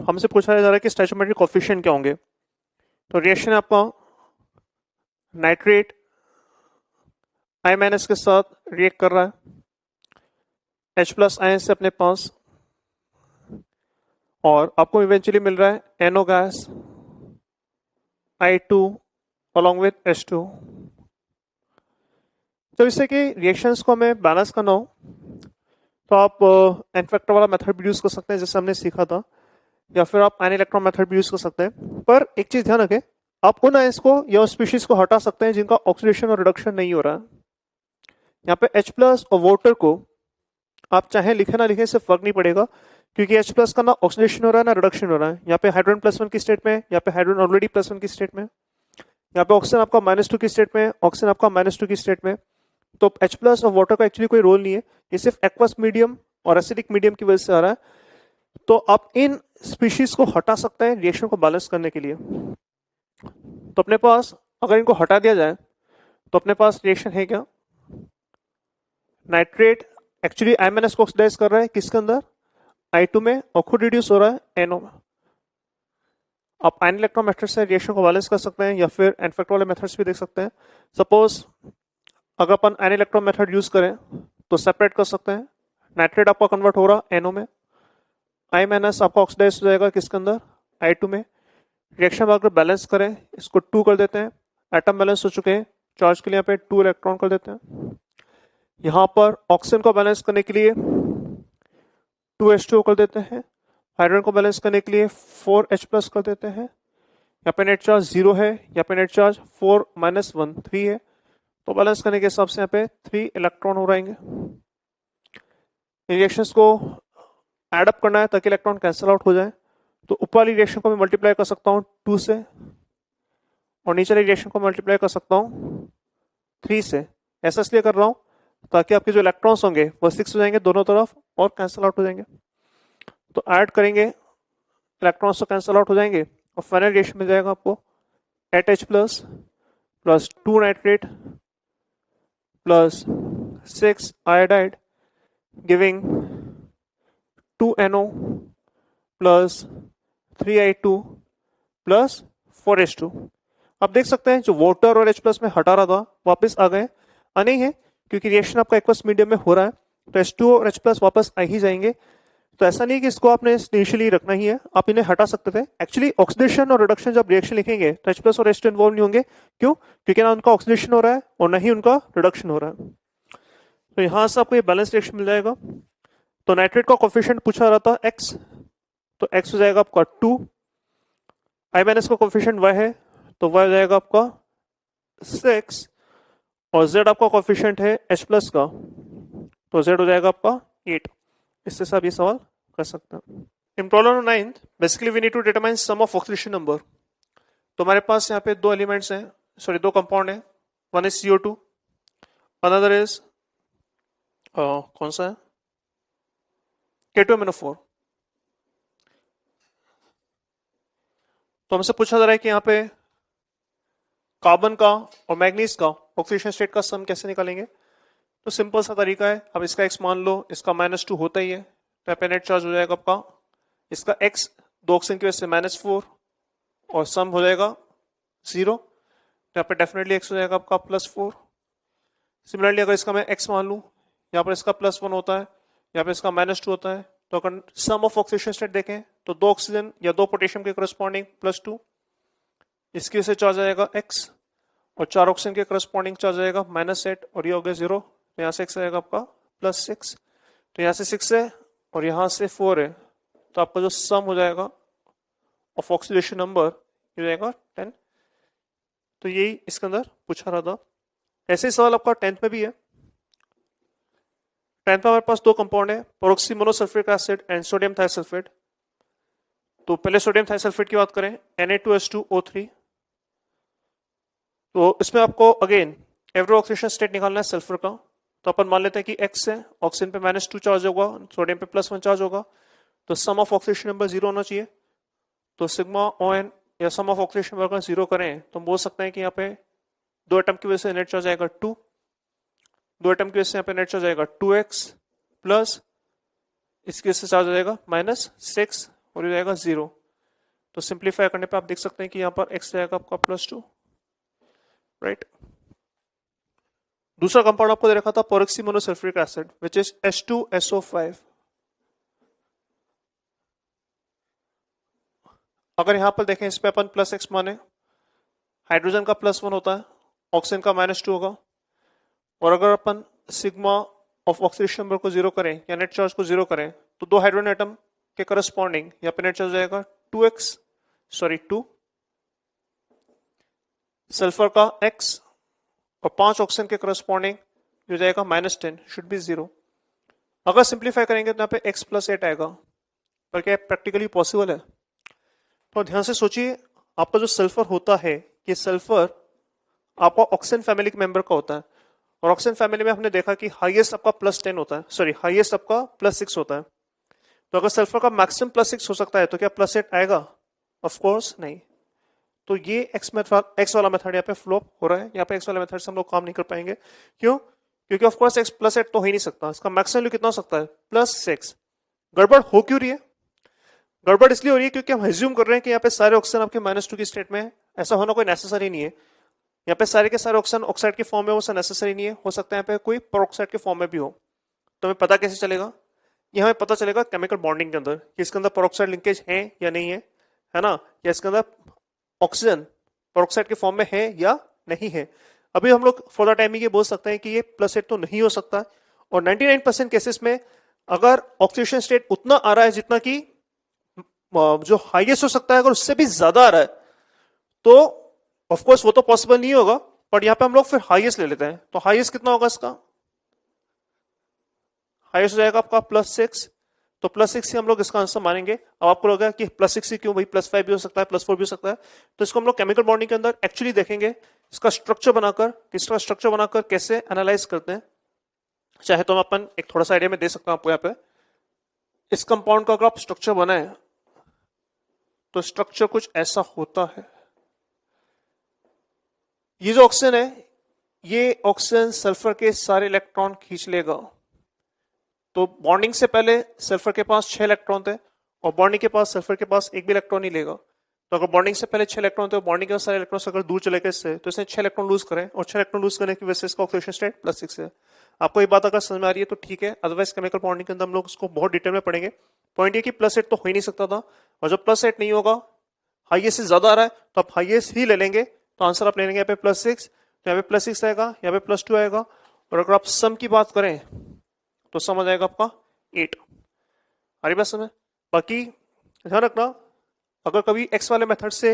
Speaker 1: हमसे पूछा जा रहा है कि स्टोइचोमेट्रिक कोएफिशिएंट क्या होंगे। तो रिएक्शन है आपका नाइट्रेट I- के साथ रिएक्ट कर रहा है H+ आयन से अपने पास, और आपको इवेंचुअली मिल रहा है NO gas I2 along with H2। तो इससे कि रिएक्शंस को हमें बैलेंस करना हो तो आप एन फैक्टर वाला मेथड भी यूज कर सकते हैं जैसे हमने सीखा था, या फिर आप आयन इलेक्ट्रॉन मेथड भी यूज कर सकते हैं। पर एक चीज ध्यान रखें, आप उन आयंस को या स्पीशीज को हटा सकते हैं जिनका ऑक्सीडेशन और रिडक्शन नहीं हो रहा है। यहाँ पे H+ और वाटर को आप चाहे लिखे ना लिखे, इससे फर्क नहीं पड़ेगा, क्योंकि H+ का ना ऑक्सीडेशन हो रहा है ना रिडक्शन हो रहा है। यहाँ पे हाइड्रोजन +1 की स्टेट में, यहाँ पे हाइड्रोजन ऑलरेडी +1 की स्टेट में, यहाँ पे ऑक्सीजन आपका -2 की स्टेट में, ऑक्सीजन आपका -2 की स्टेट में। तो H+ और वाटर का एक्चुअली कोई रोल नहीं है, ये सिर्फ एक्वस मीडियम और एसिडिक मीडियम की वजह से आ रहा है। तो आप इन स्पीशीज को हटा सकते हैं रिएक्शन को बैलेंस करने के लिए। तो अपने पास अगर इनको हटा दिया जाए तो अपने पास रिएक्शन है क्या, नाइट्रेट एक्चुअली I- को ऑक्सीडाइज कर रहा है किसके अंदर, I2 में, और खुद रिड्यूस हो रहा है NO में। आप आयन इलेक्ट्रॉन मेथड से रिएक्शन को बैलेंस कर सकते हैं या फिर एनफेक्ट वाले मेथड्स भी देख सकते हैं। सपोज अगर अपन आयन इलेक्ट्रॉन मेथड यूज करें तो सेपरेट कर सकते हैं, नाइट्रेट आपका कन्वर्ट हो रहा है NO में, I- आपका ऑक्सीडाइज हो जाएगा किसके अंदर, I2 में। रिएक्शन में अगर बैलेंस करें, इसको 2 कर देते हैं, एटम बैलेंस हो चुके हैं, चार्ज के लिए यहाँ पे 2 इलेक्ट्रॉन कर देते हैं। यहाँ पर ऑक्सीजन को बैलेंस करने के लिए 2H2O कर देते हैं, हाइड्रोजन को बैलेंस करने के लिए 4H+ कर देते हैं। यहाँ पे नेट चार्ज 0 है, यहाँ पे नेट चार्ज 4 - 1 3 है, तो बैलेंस करने के हिसाब से यहाँ पे 3 इलेक्ट्रॉन हो रहेंगे। रिएक्शंस को एड अप करना है ताकि इलेक्ट्रॉन कैंसिल आउट हो जाए, तो ऊपर वाली रिएक्शन को मैं मल्टीप्लाई कर सकता हूँ 2 से, और नीचे वाली रिएक्शन को मल्टीप्लाई कर सकता हूँ 3 से। ऐसा इसलिए कर रहा हूँ ताकि आपके जो इलेक्ट्रॉन्स होंगे वो 6 हो जाएंगे दोनों तरफ और कैंसिल आउट हो जाएंगे। तो ऐड करेंगे, इलेक्ट्रॉन्स तो कैंसिल आउट हो जाएंगे और फाइनल रिएक्शन मिल जाएगा आपको 8H+ plus 2 nitrate plus 6 iodide giving 2NO plus 3I2 plus 4H2। आप देख सकते हैं जो वाटर और H+ में हटा रहा था वापस आ गए, आने ही है क्योंकि रिएक्शन आपका एक्वस मीडियम में हो रहा है, तो H2O और H+ वापस आ ही जाएंगे। तो ऐसा नहीं कि इसको आपने इनिशियली रखना ही है, आप इन्हें हटा सकते थे। एक्चुअली ऑक्सीडेशन और रिडक्शन जब रिएक्शन लिखेंगे तो H+ और H2 इन्वॉल्व नहीं होंगे, क्यों, क्योंकि ना उनका ऑक्सीडेशन हो रहा है और ना ही उनका रिडक्शन हो रहा है। तो यहां से आपको ये बैलेंस रिएक्शन मिल जाएगा। तो नाइट्रेट का कोफिशिएंट पूछा रहा था X, तो X हो जाएगा आपका 2, I- का कोफिशिएंट Y है तो Y हो जाएगा आपका 6, और Z आपका कोफिशिएंट है H+ का, तो Z हो जाएगा आपका 8। इससे सब ये सवाल कर सकते हैं। In problem 9 basically we need to determine sum of oxidation number। तो हमारे पास यहाँ पे दो एलिमेंट्स हैं, सॉरी दो कंपाउंड हैं, one is CO2, another is कौन सा है, K2MnO4। तो हमसे पूछा जा रहा है कि यहाँ पे कार्बन का और मैग्नीज का ऑक्सीडेशन स्टेट का सम कैसे निकालेंगे। तो सिंपल सा तरीका है, अब इसका x मान लो, इसका -2 होता ही है, तो यहाँ पे नेट चार्ज हो जाएगा आपका, इसका x दो ऑक्सीजन की वजह से -4 और सम हो जाएगा 0, तो यहाँ पे डेफिनेटली x हो जाएगा आपका +4। सिमिलरली अगर इसका मैं x मान लूँ, यहाँ पर इसका +1 होता है, यहाँ पे इसका -2 होता है, तो अगर सम ऑफ ऑक्सीडेशन स्टेट देखें तो दो ऑक्सीजन या दो पोटेशियम के करस्पॉन्डिंग +2, इसकी वजह से चार्ज आएगा x, और चार ऑक्सीजन के करस्पॉन्डिंग चार्ज आएगा -8, और ये हो गया 0, तो यहाँ से x आएगा आपका +6, तो यहाँ से 6 है और यहाँ से 4 है, तो आपका जो सम हो जाएगा ऑफ ऑक्सीडेशन नंबर ये हो जाएगा 10। तो यही इसके अंदर पूछा रहा था। ऐसे ही सवाल आपका 10th में भी है। 10th में हमारे पास दो कंपाउंड है, peroxy monosulphate acid and sodium thiosulphate. तो पहले सोडियम थाइसल्फेट की बात करें, Na2H2O3। तो इसमें आपको अगेन एवरेज ऑक्सीडेशन स्टेट निकालना है सल्फर का। तो अपन मान लेते हैं कि x है, ऑक्सीजन पे -2 चार्ज होगा, सोडियम पे +1 चार्ज होगा, तो सम ऑफ ऑक्सीडेशन नंबर 0 होना चाहिए। तो सिग्मा ON या सम ऑफ ऑक्सीडेशन नंबर अगर 0 करें तो हम बोल सकते हैं कि यहाँ पे दो एटम की वजह से नेट चार्ज आएगा 2, दो एटम की वजह से यहाँ पे नेट चार्ज आएगा 2x प्लस इसकी वजह से चार्ज आ जाएगा -6 और ये जाएगा 0। तो सिंप्लीफाई करने पे आप देख सकते हैं कि यहाँ पर x जाएगा आपका +2, राइट। दूसरा कंपाउंड आपको दे रखा था peroxy monosulphuric acid which is H2SO5। अगर यहां पर देखें, इस पे अपन +x माने, हाइड्रोजन का +1 होता है, ऑक्सीजन का -2 होगा, और अगर अपन सिग्मा ऑफ ऑक्सीडेशन नंबर को 0 करें या नेट चार्ज को 0 करें तो दो हाइड्रोजन एटम के करस्पॉन्डिंग यहाँ पे नेट चार्ज जाएगा 2 सल्फर का x, और 5 ऑक्सीजन के करस्पॉन्डिंग जो जाएगा -10, शुड बी 0। अगर सिंप्लीफाई करेंगे तो यहाँ पे x + 8 आएगा, पर क्या प्रैक्टिकली पॉसिबल है। तो ध्यान से सोचिए, आपका जो सल्फर होता है, ये सल्फर आपका ऑक्सीजन फैमिली के मेंबर का होता है, और ऑक्सीजन फैमिली में हमने देखा कि हाईएस्ट आपका +10 होता है, सॉरी हाईएस्ट आपका +6 होता है। तो अगर सल्फर का मैक्सिमम +6 हो सकता है तो क्या +8 आएगा? ऑफ कोर्स नहीं। तो ये एक्स वाला मेथड यहाँ पे फ्लॉप हो रहा है, यहाँ पे एक्स वाले मेथड से हम लोग काम नहीं कर पाएंगे। क्यों? क्योंकि of course x plus eight तो हो ही नहीं सकता, इसका मैक्सिमम वैल्यू कितना हो सकता है? Plus x. गड़बड़ हो क्यों रही है? गड़बड़ इसलिए हो रही है क्योंकि हम एज्यूम कर रहे हैं कि यहाँ पे सारे ऑक्सीजन आपके -2 की स्टेट में है। ऐसा होना कोई नेसेसरी नहीं है। यहाँ पे सारे के सारे ऑक्सीजन ऑक्साइड के फॉर्म में, वो नेसेसरी नहीं है, हो सकता है यहाँ पे कोई पेरोक्साइड के फॉर्म में भी हो। तो हमें पता कैसे चलेगा? ये हमें पता चलेगा केमिकल बॉन्डिंग के अंदर कि इसके अंदर पेरोक्साइड लिंकेज है या नहीं है ना, या इसके अंदर ऑक्सीजन पेरोक्साइड के फॉर्म में है या नहीं है। अभी हम लोग फॉर द टाइमिंग ये बोल सकते हैं कि ये +8 तो नहीं हो सकता, और 99% केसेस में अगर ऑक्सीडेशन स्टेट उतना आ रहा है जितना कि जो हाईएस्ट हो सकता है, अगर उससे भी ज्यादा आ रहा है तो ऑफ कोर्स वो तो पॉसिबल नहीं होगा, बट यहां पे हम लोग फिर हाईएस्ट ले लेते हैं। तो हाईएस्ट कितना होगा इसका? हाईएस्ट हो जाएगा आपका +6। तो +6 ही हम लोग इसका आंसर मानेंगे। अब आपको लगेगा कि +6 ही क्यों भाई, +5 भी हो सकता है, +4 भी हो सकता है। तो इसको हम लोग केमिकल बॉन्डिंग के अंदर एक्चुअली देखेंगे, इसका स्ट्रक्चर बनाकर कैसे एनालाइज करते हैं। चाहे तो हम अपन एक थोड़ा सा आइडिया में दे सकता हूं आपको। यहाँ पे इस कंपाउंड का अगर आप स्ट्रक्चर बनाए तो स्ट्रक्चर कुछ ऐसा होता है। ये जो ऑक्सीजन है, ये ऑक्सीजन सल्फर के सारे इलेक्ट्रॉन खींच लेगा। तो बॉन्डिंग से पहले सल्फर के पास 6 इलेक्ट्रॉन थे, और बॉन्डिंग के पास सल्फर के पास एक भी इलेक्ट्रॉन नहीं लेगा। तो अगर बॉन्डिंग से पहले 6 इलेक्ट्रॉन थे, बॉन्डिंग के सारे इलेक्ट्रॉन अगर दूर चले गए इससे, तो इसने 6 इलेक्ट्रॉन लूज करे, और 6 इलेक्ट्रॉन लूज करने की वजह से इसका ऑक्सीडेशन स्टेट +6 है। आपको ये बात अगर समझ में आ रही है तो ठीक है, अदरवाइज केमिकल बॉन्डिंग के अंदर हम लोग उसको बहुत डिटेल में पढ़ेंगे। पॉइंट ये कि +8 तो हो ही नहीं सकता था, और जब +8 नहीं होगा, हाईएस्ट से ज्यादा आ रहा है, तो आप हाईएस्ट ही ले लेंगे। तो आंसर आप ले लेंगे यहाँ पे +6, तो यहाँ पे +6 आएगा, यहाँ पे +2 आएगा, और अगर आप सम की बात करें तो सम आ जाएगा आपका 8। हमारी बात समझ? बाकी ध्यान रखना, अगर कभी एक्स वाले मेथड से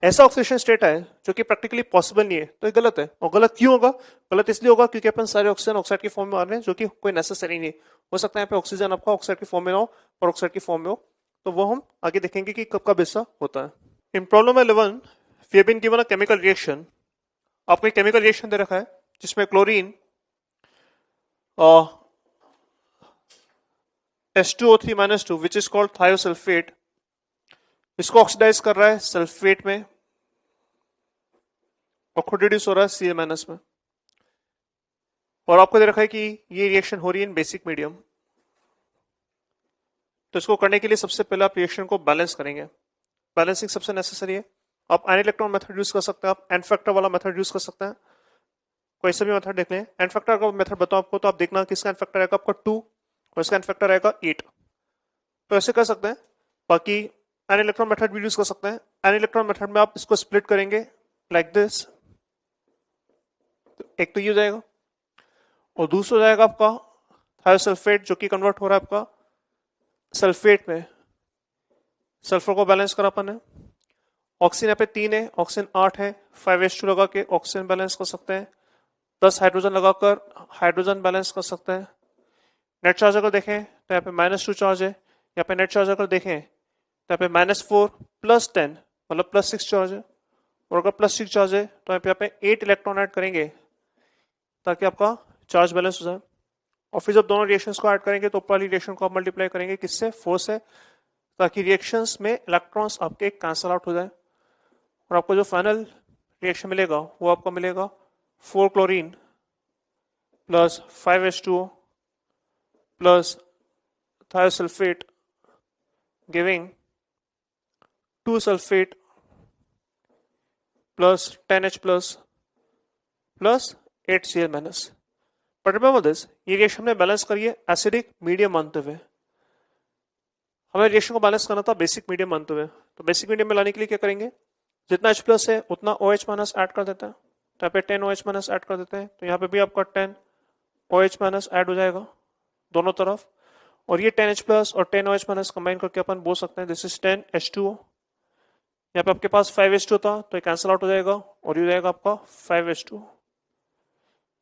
Speaker 1: ऐसा ऑक्सीडेशन स्टेट है जो कि प्रैक्टिकली पॉसिबल नहीं है, तो ये गलत है। और गलत क्यों होगा? गलत इसलिए होगा क्योंकि अपन सारे ऑक्सीजन ऑक्साइड के फॉर्म में आ रहे हैं, जो कि कोई नेसेसरी नहीं हो सकता है। यहाँ पे ऑक्सीजन आपका ऑक्साइड के फॉर्म में ना हो और ऑक्साइड के फॉर्म में हो, तो वो हम आगे देखेंगे कि कब कब ऐसा होता है। In problem 11 we have been given a chemical reaction. आपको एक केमिकल रिएक्शन दे रखा है जिसमें chlorine H2O3 - 2 which is called thiosulphate, इसको ऑक्सीडाइज कर रहा है सल्फेट में, और खुद रिड्यूस हो रहा है Cl- में। और आपको दे रखा है कि ये रिएक्शन हो रही है इन बेसिक मीडियम। तो इसको करने के लिए सबसे पहले आप रिएक्शन को बैलेंस करेंगे। बैलेंसिंग सबसे नेसेसरी है। आप एन इलेक्ट्रॉन मेथड यूज कर सकते हैं, आप एन फैक्टर वाला मेथड यूज कर सकते हैं, कोई सा भी मेथड देख लें। एन फैक्टर का मेथड बताओ आपको, तो आप देखना किसका एन फैक्टर आएगा आपका 2, और इसका एन फैक्टर आएगा 8। तो ऐसे कर सकते हैं। बाकी एन इलेक्ट्रॉन मेथड भी यूज कर सकते हैं। एन इलेक्ट्रॉन मेथड में आप इसको स्प्लिट करेंगे लाइक दिस, एक तो ये हो जाएगा, और दूसरा हो जाएगा आपका थायोसल्फेट जो कि कन्वर्ट हो रहा है आपका सल्फेट में। सल्फर को बैलेंस करा अपन ने। ऑक्सीजन यहाँ पे 3 है, ऑक्सीजन 8 है, 5H2 लगा के ऑक्सीजन बैलेंस कर सकते हैं। 10 हाइड्रोजन लगाकर हाइड्रोजन बैलेंस कर सकते हैं। नेट चार्ज अगर देखें तो यहाँ पे -2 चार्ज है। यहाँ पे नेट चार्ज अगर देखें तो यहाँ पे -4 + 10 मतलब +6 चार्ज है। और अगर +6 चार्ज है तो यहाँ पे 8 इलेक्ट्रॉन ऐड करेंगे ताकि आपका चार्ज बैलेंस हो जाए। और फिर जब दोनों रिएक्शंस को ऐड करेंगे तो ऊपर वाली रिएक्शन को आप मल्टीप्लाई करेंगे किससे? 4 से, ताकि रिएक्शंस में इलेक्ट्रॉन्स आपके कैंसल आउट हो जाए। और आपको जो फाइनल रिएक्शन मिलेगा वो आपको मिलेगा 4 chlorine + 5H2O + thiosulfate giving 2 sulfate + 10H + 8Cl-। But remember this, ये रिएक्शन में बैलेंस करिए एसिडिक मीडियम मानते हुए। हमें रिएक्शन को बैलेंस करना था बेसिक मीडियम मानते हुए। तो बेसिक मीडियम में लाने के लिए क्या करेंगे? जितना H+ है उतना OH- ऐड कर देते हैं। तो यहाँ पे 10 OH- ऐड कर देते हैं, तो यहाँ पे भी आपका 10 OH- ऐड हो जाएगा दोनों तरफ। और ये 10H+ और 10 OH- कंबाइन करके अपन बोल सकते हैं दिस इज 10H2O। यहाँ पे आपके पास 5H2 था तो ये कैंसिल आउट हो जाएगा, और ये हो जाएगा आपका 5H2।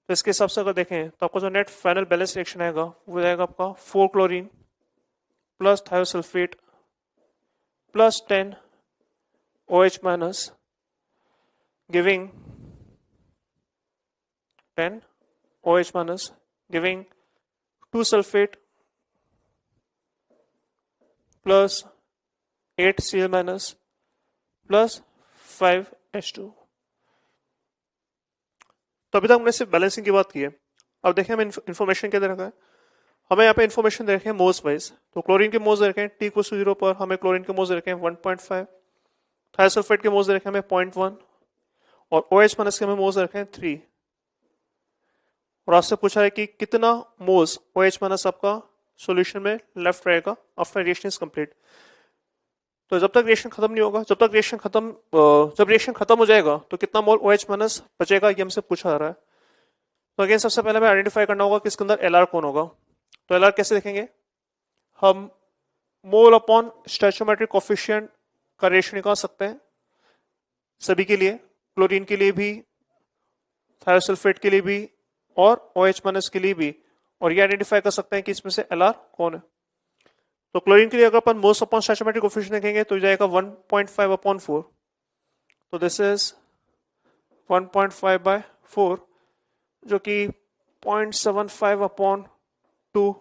Speaker 1: तो इसके हिसाब से अगर देखें तो आपको जो नेट फाइनल बैलेंस रिएक्शन आएगा वो हो जाएगा आपका 4 chlorine + thiosulphate + 10 OH- giving 10 OH- giving 2 sulfate + 8 Cl- + 5 H2। तो अभी तक हमने सिर्फ बैलेंसिंग की बात की है। अब देखें हमें इन्फॉर्मेशन क्या दे रखा है। हमें यहाँ पे इन्फॉर्मेशन दे रखे हैं मोल्स वाइज। तो क्लोरीन के मोल्स दे रखे हैं T = 0 पर हमें क्लोरीन के मोल्स दे रखे हैं 1.5, थायोसल्फेट के मोल्स दे रखे हैं हमें 0.1 और OH- के हमें मोल्स दे रखे हैं 3। और आपसे पूछा है कि कितना मोल्स OH- आपका सॉल्यूशन में लेफ्ट रहेगा आफ्टर रिएक्शन इज कंप्लीट। तो जब तक रिएक्शन खत्म नहीं होगा, जब रिएक्शन खत्म हो जाएगा तो कितना मोल OH- बचेगा, ये हमसे पूछा जा रहा है। तो अगेन सबसे पहले हमें आइडेंटिफाई करना होगा कि इसके अंदर LR कौन होगा। तो LR कैसे देखेंगे, हम मोल अपॉन स्टोइचोमेट्रिक कोफिशिएंट का रेशियो निकाल सकते हैं सभी के लिए, क्लोरीन के लिए भी, थायोसल्फेट के लिए भी और OH- के लिए भी, और ये आइडेंटिफाई कर सकते हैं कि इसमें से LR कौन है। तो क्लोरीन के लिए अगर अपन मोल्स अपॉन स्टोइचोमेट्रिक कोफिशिएंट देखेंगे तो जाएगा 1.5/4। तो दिस इज 1.5/4 जो कि 0.75/2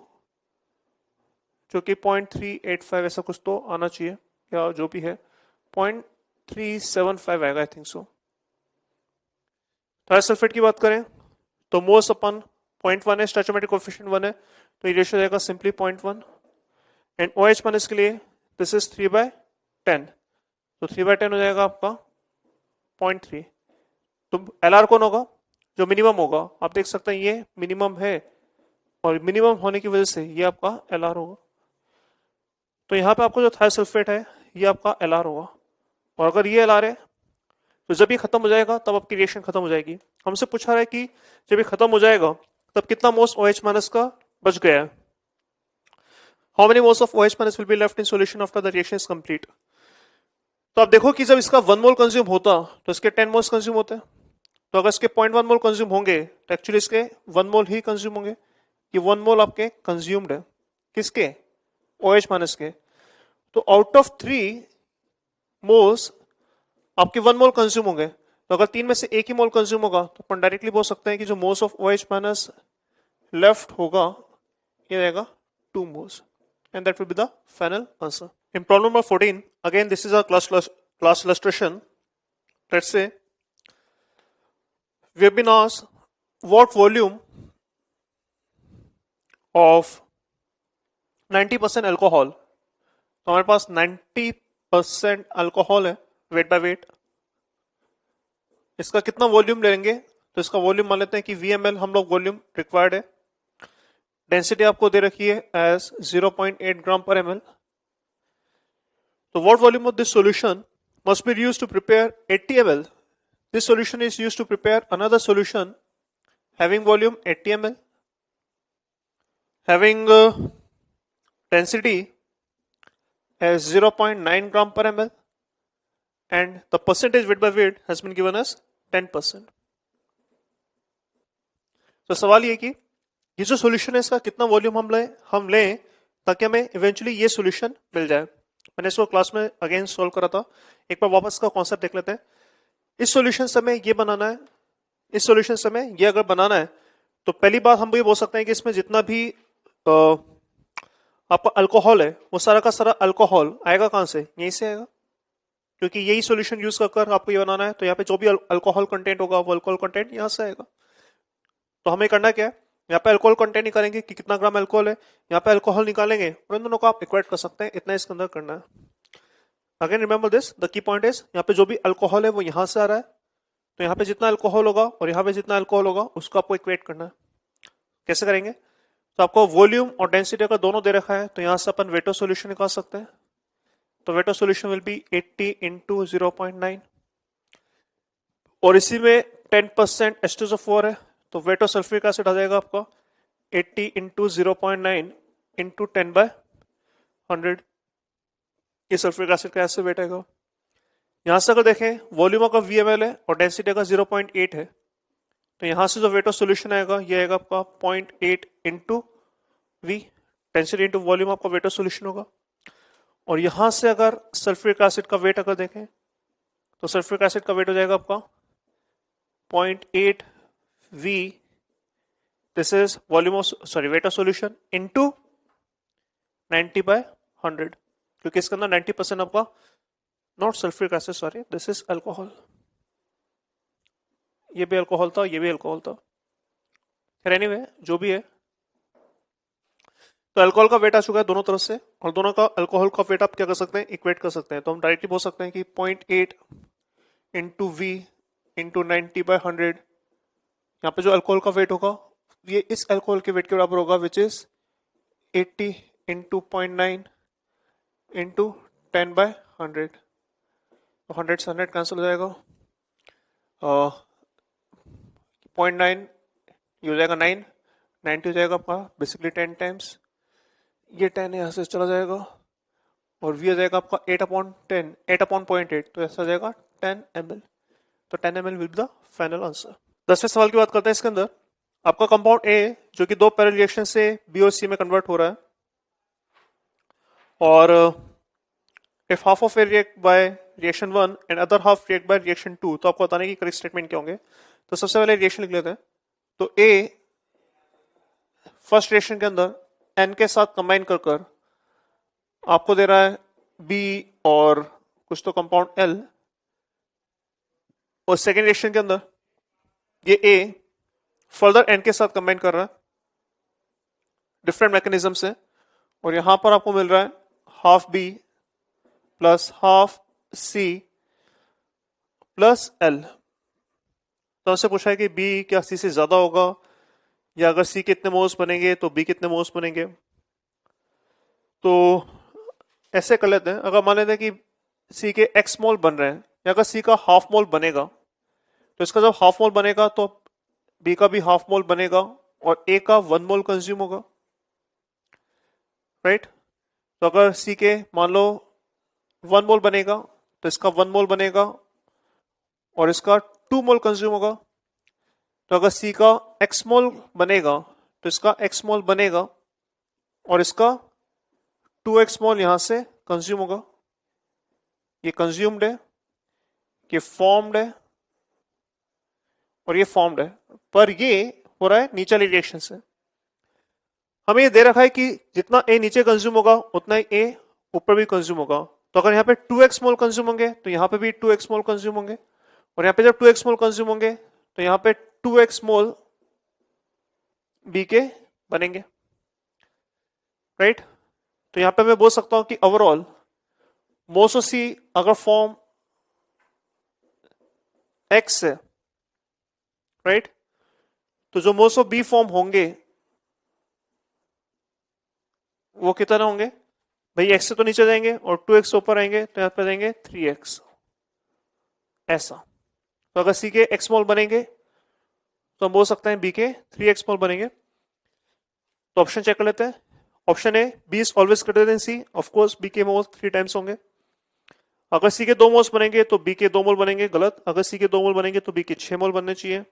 Speaker 1: जो कि 0.385 ऐसा कुछ तो आना चाहिए, या जो भी है 0.375 आएगा आई थिंक सो। थायोसल्फेट की बात करें तो मोल्स अपन 0.1 है, स्टोइचोमेट्रिक कोफिशिएंट 1 है, तो ये रेशियो जाएगा सिंपली 0.1। एंड OH- के लिए दिस इज 3/10, तो 3/10 हो जाएगा आपका 0.3। तो LR कौन होगा, जो मिनिमम होगा। आप देख सकते हैं ये मिनिमम है और मिनिमम होने की वजह से ये आपका LR होगा। तो यहाँ पे आपको जो थायोसल्फेट है ये आपका LR होगा, और अगर ये LR है तो जब ये खत्म हो जाएगा तब आपकी रिएक्शन खत्म हो जाएगी। हमसे पूछा रहा है कि जब ये खत्म हो जाएगा तब कितना मोल्स OH- का बच गया है। How many moles of OH- will be left in solution after the reaction is complete. तो आप देखो कि जब इसका 1 मोल कंज्यूम होता तो इसके 10 मोल्स कंज्यूम होते हैं। तो अगर इसके 0.1 मोल कंज्यूम होंगे तो एक्चुअली इसके 1 मोल ही कंज्यूम होंगे। ये 1 मोल आपके कंज्यूम्ड है किसके, OH- के। तो आउट ऑफ 3 मोल्स आपके 1 मोल कंज्यूम होंगे। तो अगर 3 में से एक ही मोल कंज्यूम होगा तो अपन डायरेक्टली बोल सकते हैं कि जो मोल्स ऑफ OH- लेफ्ट होगा ये रहेगा 2 moles, and that will be the final answer. In problem number 14, again this is a class illustration. Let's say we have been asked what volume of 90% alcohol. तो हमारे पास 90% alcohol है weight by weight. इसका कितना volume लेंगे, तो इसका volume मान लेते हैं कि VML हम लोग वॉल्यूम रिक्वायर्ड है। डेंसिटी आपको दे रखी है एज 0.8 ग्राम पर ml। तो what volume of this solution must be used to prepare 80 ml? This solution is used to prepare another solution having volume 80 ml, having density as 0.9 gram per ml, and the percentage weight by weight has been given as 10%. तो सवाल ये कि ये जो solution है इसका कितना volume हम लें ताकि हमें इवेंचुअली ये सॉल्यूशन मिल जाए। मैंने इसको क्लास में अगेन सॉल्व करा था, एक बार वापस का कॉन्सेप्ट देख लेते हैं। इस सॉल्यूशन से हमें ये बनाना है, इस सॉल्यूशन से हमें ये अगर बनाना है तो पहली बात हम ये बोल सकते हैं कि इसमें जितना भी आपका अल्कोहल है वो सारा का सारा अल्कोहल आएगा कहां से, यहीं से आएगा, क्योंकि यही सॉल्यूशन यूज कर आपको ये बनाना है। तो यहाँ पे जो भी अल्कोहल कंटेंट होगा वो अल्कोहल कंटेंट यहां से आएगा। तो हमें करना क्या है, यहाँ पे अल्कोहल कंटेंट निकालेंगे कि कितना ग्राम अल्कोहल है, यहाँ पे अल्कोहल निकालेंगे और इन दोनों को आप इक्वेट कर सकते हैं, इतना इसके अंदर करना है। Again remember this, the key point is यहाँ पे जो भी अल्कोहल है वो यहां से आ रहा है, तो यहाँ पे जितना अल्कोहल होगा और यहाँ पे जितना अल्कोहल होगा उसको आपको इक्वेट करना है। कैसे करेंगे, तो आपको वॉल्यूम और डेंसिटी अगर दोनों दे रखा है तो यहां से अपन वेटो सॉल्यूशन निकाल सकते हैं। तो veto solution will be 80 into 0.9, और इसी में 10% H2SO4 है, तो वेटो सल्फ्यूरिक एसिड आ जाएगा आपका 80 इंटू 0.9 इंटू 10/100। ये सल्फ्यूरिक एसिड का ऐसे वेट आएगा। यहां से अगर देखें वॉल्यूम का VML है और डेंसिटी का 0.8 है, तो यहां से जो वेट ऑफ सोल्यूशन आएगा ये आएगा आपका 0.8 into V, density into volume आपका वेट ऑफ सोल्यूशन होगा। और यहां से अगर सल्फ्यूरिक एसिड का वेट अगर देखें तो सल्फ्यूरिक एसिड का वेट हो जाएगा आपका 0.8 V, this is volume of weight of solution into 90/100, क्योंकि इसके अंदर 90% आपका not sulphuric acid, sorry this is alcohol. ये भी अल्कोहल था, ये भी अल्कोहल था। फिर एनीवे जो भी है, तो अल्कोहल का वेट आ चुका है दोनों तरफ से, और दोनों का अल्कोहल का वेट आप क्या कर सकते हैं, इक्वेट कर सकते हैं। तो हम डायरेक्टली बोल सकते हैं कि 0.8 इंटू वी इंटू 90/100, यहाँ पे जो अल्कोहल का वेट होगा ये इस अल्कोहल के वेट के बराबर होगा, विच इज 80 इंटू 0.9 इंटू 10/100। तो 100 से 100 कैंसिल हो जाएगा, 0.9 ये हो जाएगा 9, 90 हो जाएगा आपका बेसिकली 10 टाइम्स, ये 10 यहाँ से चला जाएगा, और वी आ जाएगा आपका 8/10, 8/0.8, तो ऐसा आ जाएगा 10 ml। तो 10 ml will be the final answer. 10वें सवाल की बात करते हैं। इसके अंदर आपका कंपाउंड ए जो कि दो पैरेलल रिएक्शन से बी और सी में कन्वर्ट हो रहा है, और if half of A react by reaction 1 and other half react by reaction 2, तो आपको बताने की करेक्ट स्टेटमेंट क्या होंगे। तो सबसे पहले रिएक्शन लिख लेते हैं। तो ए फर्स्ट रिएक्शन के अंदर एन के साथ कंबाइन कर आपको दे रहा है बी और कुछ तो कंपाउंड एल, और सेकेंड रिएक्शन के अंदर ये ए फर्दर एन के साथ कंबाइन कर रहा है डिफरेंट मैकेनिज्म से, और यहां पर आपको मिल रहा है half B plus half C plus L. तो हमसे पूछा है कि बी क्या सी से ज्यादा होगा, या अगर सी कितने मोल्स बनेंगे तो बी कितने मोल्स बनेंगे। तो ऐसे कर लेते हैं, अगर मान लेते हैं कि सी के एक्स मोल बन रहे हैं, या अगर सी का हाफ मोल बनेगा, तो इसका जब हाफ मोल बनेगा तो बी का भी हाफ मोल बनेगा, और ए का 1 मोल कंज्यूम होगा, राइट। तो अगर सी के मान लो 1 मोल बनेगा, तो इसका 1 मोल बनेगा और इसका 2 मोल कंज्यूम होगा। तो अगर सी का एक्स मोल बनेगा, तो इसका एक्स मोल बनेगा और इसका 2x मोल यहां से कंज्यूम होगा। ये कंज्यूम्ड है, ये फॉर्म्ड है, और ये फॉर्म्ड है, पर ये हो रहा है नीचे वाली रिएक्शन से। हमें ये दे रखा है कि जितना ए नीचे कंज्यूम होगा उतना ही ए ऊपर भी कंज्यूम होगा। तो अगर यहाँ पे 2x मोल कंज्यूम होंगे तो यहाँ पे भी 2x मोल कंज्यूम होंगे, और यहाँ पे जब 2x मोल कंज्यूम होंगे तो यहाँ पे 2x मोल बी के बनेंगे, राइट। तो यहाँ पे मैं बोल सकता हूं कि ओवरऑल मोस ऑफ सी अगर फॉर्म एक्स है, राइट, तो जो मोस ऑफ बी फॉर्म होंगे वो कितने होंगे भाई, एक्स से तो नीचे जाएंगे और 2x ऊपर आएंगे, तो यहां पर जाएंगे 3x ऐसा। तो अगर सी के एक्स मोल बनेंगे तो हम बोल सकते हैं बी के 3x मोल बनेंगे। तो ऑप्शन चेक कर लेते हैं। Option A, B is always greater than C, of course B के मोल 3 टाइम्स होंगे। अगर सी के 2 मोल्स बनेंगे तो बी के 2 मोल बनेंगे, गलत। अगर सी के 2 मोल बनेंगे तो बी के 6 मोल बनने चाहिए,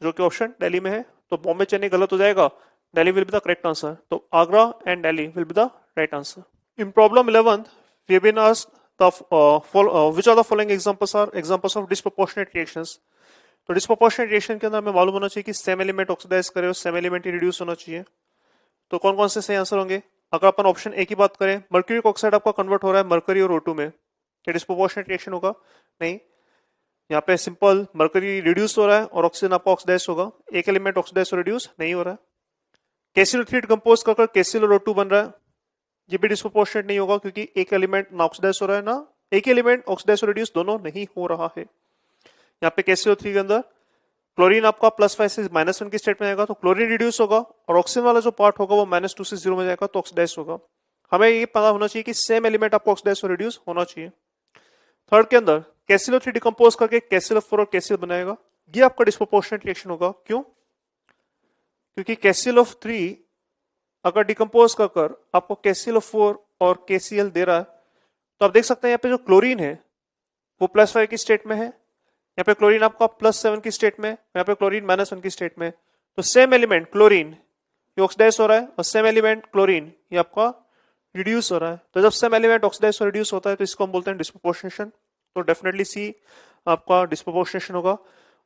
Speaker 1: जो कि ऑप्शन दिल्ली में है। तो बॉम्बे चेन्नई गलत हो जाएगा, Delhi will be the correct answer. तो Agra and Delhi will be the right answer. In problem 11 we have been asked which of the following examples are examples of disproportionate reactions। तो डिस्प्रोपोर्शनेट रिएक्शन के अंदर हमें मालूम होना चाहिए कि सेम एलिमेंट ऑक्सीडाइज करे और सेम एलिमेंट ही रिड्यूस होना चाहिए। तो कौन कौन से सही आंसर होंगे। अगर अपन ऑप्शन ए की बात करें, मर्क्यूरिक ऑक्साइड आपका कन्वर्ट हो रहा है मर्करी और O2 में, क्या डिस्प्रोपोर्शनेट रिएक्शन होगा, नहीं। यहाँ पे सिंपल मर्करी रिड्यूस हो रहा है और ऑक्सीजन आपका ऑक्सीडाइज होगा, एक एलिमेंट ऑक्सीडाइज और रिड्यूस नहीं हो रहा है। KCl3 कंपोज कर KCl और O2 बन रहा है, ये भी डिस्प्रोपोर्शनेट नहीं होगा क्योंकि एक एलिमेंट ना ऑक्सीडाइज हो रहा है ना एक ही एलिमेंट ऑक्सीडाइज और रिड्यूस दोनों नहीं हो रहा है। यहाँ पे KCl3 के अंदर क्लोरीन आपका +5 से -1 की स्टेट में आएगा, तो क्लोरीन रिड्यूस होगा, और ऑक्सीजन वाला जो पार्ट होगा वो -2 से 0 में जाएगा, तो ऑक्सीडाइज होगा। हमें ये पता होना चाहिए कि सेम एलिमेंट आपको ऑक्सीडाइज और रिड्यूस होना चाहिए। थर्ड के अंदर KCl3 डिकम्पोज करके KCl4 और KCl बनाएगा, ये आपका डिस्प्रोपोर्शनेट रिएक्शन होगा। क्यों, क्योंकि KCl3 अगर डिकम्पोज कर आपको KCl4 और KCl दे रहा है, तो आप देख सकते हैं यहाँ पे जो क्लोरीन है वो +5 की स्टेट में है, यहाँ पे क्लोरीन आपका +7 की स्टेट में, यहाँ पे क्लोरीन -1 की स्टेट में। तो सेम एलिमेंट क्लोरीन ये ऑक्सीडाइज हो रहा है और सेम एलिमेंट क्लोरीन ये आपका रिड्यूस हो रहा है। तो जब सेम एलिमेंट ऑक्सीडाइज और रिड्यूस होता है तो इसको हम बोलते हैं डिस्प्रोपोर्शनेशन। तो डेफिनेटली सी आपका डिस्प्रोपोर्शनेशन होगा।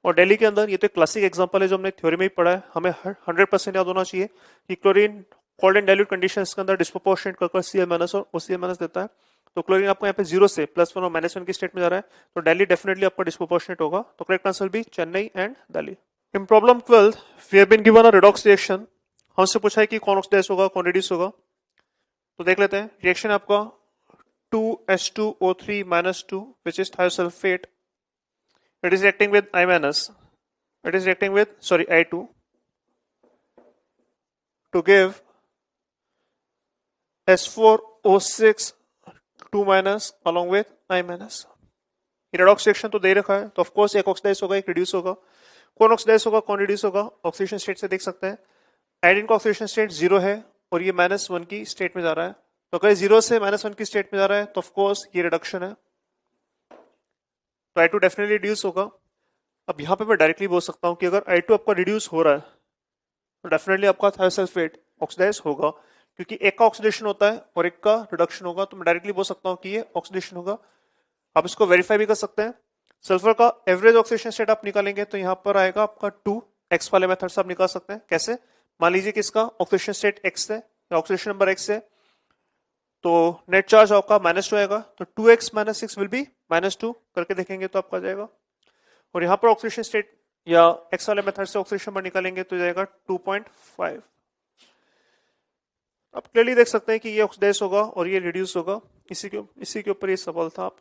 Speaker 1: और दिल्ली के अंदर ये तो क्लासिक एग्जांपल है जो हमने थ्योरी में ही पढ़ा है, हमें 100% याद होना चाहिए कि chlorine cold and dilute conditions के अंदर डिस्प्रोपोर्शनेट कर Cl- और Cl- देता है। तो क्लोरीन आपको यहाँ पे 0 से +1 और -1 की स्टेट में जा रहा है, तो दिल्ली डेफिनेटली आपका डिस्प्रोपोर्शनेट होगा। तो करेक्ट आंसर भी Chennai and Delhi. In problem 12 we have been given a redox reaction. हमसे पूछा है कि कौन ऑक्सीडाइज होगा, कौन रिड्यूस होगा। तो देख लेते हैं। रिएक्शन आपका 2H2O3 -2 which is thiosulfate. It is reacting with I minus. It is reacting with I2 to give S4O6 2 minus along with I minus. Redox reaction तो दे रखा है, तो ऑफकोर्स एक ऑक्सीडाइज होगा, एक रिड्यूस होगा। कौन ऑक्सीडाइज होगा, कौन रिड्यूस होगा, ऑक्सीडेशन स्टेट से देख सकते हैं। आयोडीन का ऑक्सीडेशन स्टेट 0 है और ये -1 की स्टेट में जा रहा है। तो अगर 0 से -1 की स्टेट में जा रहा है तो ऑफकोर्स ये रिडक्शन है, तो I2 डेफिनेटली रिड्यूस होगा। अब यहाँ पे मैं डायरेक्टली बोल सकता हूँ कि अगर I2 आपका रिड्यूस हो रहा है तो डेफिनेटली आपका थायोसल्फेट ऑक्सीडाइज होगा, क्योंकि एक का ऑक्सीडेशन होता है और एक का रिडक्शन होगा। तो मैं डायरेक्टली बोल सकता हूँ कि ये ऑक्सीडेशन होगा। आप इसको वेरीफाई भी कर सकते हैं। सल्फर का एवरेज ऑक्सीडेशन स्टेट आप निकालेंगे तो यहाँ पर आएगा आपका 2। एक्स वाले मेथड से आप निकाल सकते हैं। कैसे? मान लीजिए कि इसका ऑक्सीडेशन स्टेट एक्स है या ऑक्सीडेशन नंबर एक्स है, तो नेट चार्ज आपका -2 आएगा, तो 2x - 6 विल बी -2 करके देखेंगे तो आपका जाएगा। और यहाँ पर ऑक्सीडेशन स्टेट या एक्स वाले मेथड से ऑक्सीडेशन नंबर निकालेंगे तो जाएगा 2.5। आप क्लियरली देख सकते हैं कि ये ऑक्सीडाइज होगा और ये रिड्यूस होगा। इसी के ऊपर ये सवाल था, आप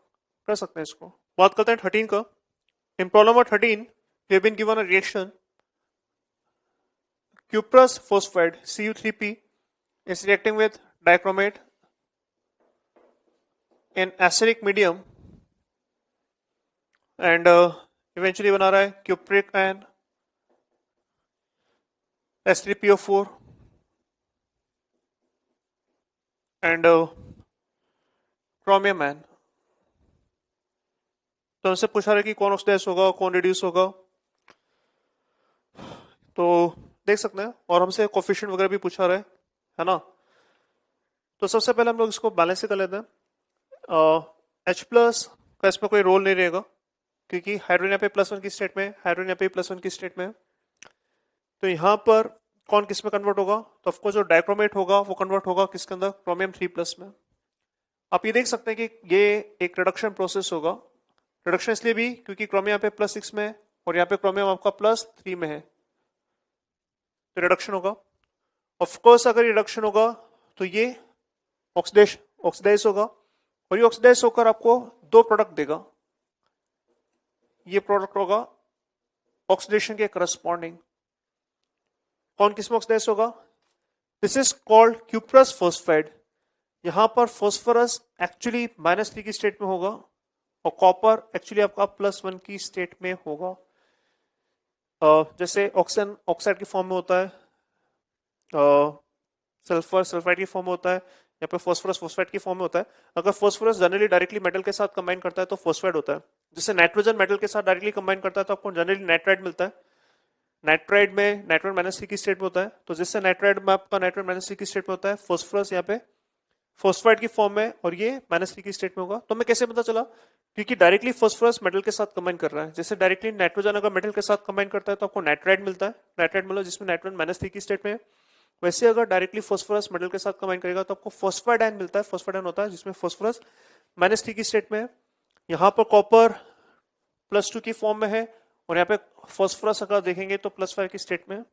Speaker 1: कर सकते हैं इसको। बात करते हैं 13 का। In problem number 13 we have been given a reaction cuprous phosphide Cu3P is reacting with dichromate in acidic medium and eventually बना रहा है cupric ion S3PO4 and chromium ion। तो हमसे पूछा रहा है कि कौन ऑक्सीडाइज होगा, कौन रिड्यूस होगा। तो देख सकते हैं, और हमसे कोफिशिएंट वगैरह भी पूछा रहा है ना। तो सबसे पहले हम लोग इसको बैलेंस कर लेते हैं। H+ का इसमें कोई रोल नहीं रहेगा, क्योंकि हाइड्रोजन यहाँ पे +1 की स्टेट में, हाइड्रोजन यहाँ पे +1 की स्टेट में। तो यहाँ पर कौन किस में कन्वर्ट होगा, तो ऑफकोर्स जो डाइक्रोमेट होगा वो कन्वर्ट होगा किसके अंदर, क्रोमियम 3+ में। आप ये देख सकते हैं कि ये एक रिडक्शन प्रोसेस होगा। रिडक्शन इसलिए भी क्योंकि क्रोमियम यहाँ पे +6 में है और यहाँ पे क्रोमियम आपका +3 में है, तो रिडक्शन होगा। ऑफकोर्स अगर रिडक्शन होगा तो ये ऑक्सीडाइज होगा, और ये ऑक्सीडाइज होकर आपको 2 प्रोडक्ट देगा। ये प्रोडक्ट होगा ऑक्सीडेशन के करस्पॉन्डिंग। कौन किसमें ऑक्सीडाइज होगा, दिस इज कॉल्ड क्यूप्रस फोस्फाइड। यहां पर फोस्फोरस एक्चुअली -3 की स्टेट में होगा और कॉपर एक्चुअली आपका +1 की स्टेट में होगा। जैसे ऑक्सीजन ऑक्साइड की फॉर्म में होता है, सल्फर सल्फाइड की फॉर्म में होता है, यहाँ पे फॉस्फोरस फोस्फाइड की फॉर्म में होता है। अगर फॉस्फोरस जनरली डायरेक्टली मेटल के साथ कंबाइन करता है तो फॉस्फाइड होता है। जैसे नाइट्रोजन मेटल के साथ डायरेक्टली कंबाइन करता है तो आपको जनरली नाइट्राइड मिलता है। नाइट्राइड में नाइट्रोजन -3 की स्टेट में होता है, तो जिससे नाइट्राइड में आपका नाइट्रोजन -3 की स्टेट में होता है, फॉस्फोरस यहाँ पे फॉस्फाइड की फॉर्म में और ये -3 की स्टेट में होगा। तो हमें कैसे पता चला, क्योंकि डायरेक्टली फॉस्फोरस मेटल के साथ कंबाइन कर रहा है। जैसे डायरेक्टली नाइट्रोजन अगर मेटल के साथ कंबाइन करता है तो आपको नाइट्राइड मिलता है, नाइट्राइड मतलब जिसमें नाइट्रोजन -3 की स्टेट में है। वैसे अगर डायरेक्टली फॉस्फोरस मेटल के साथ कंबाइन करेगा तो आपको फॉस्फाइड आयन मिलता है। फॉस्फाइड आयन होता है जिसमें फॉस्फोरस -3 की स्टेट में है। यहाँ पर कॉपर +2 की फॉर्म में है और यहाँ पे फॉस्फोरस अगर देखेंगे तो +5 की स्टेट में है।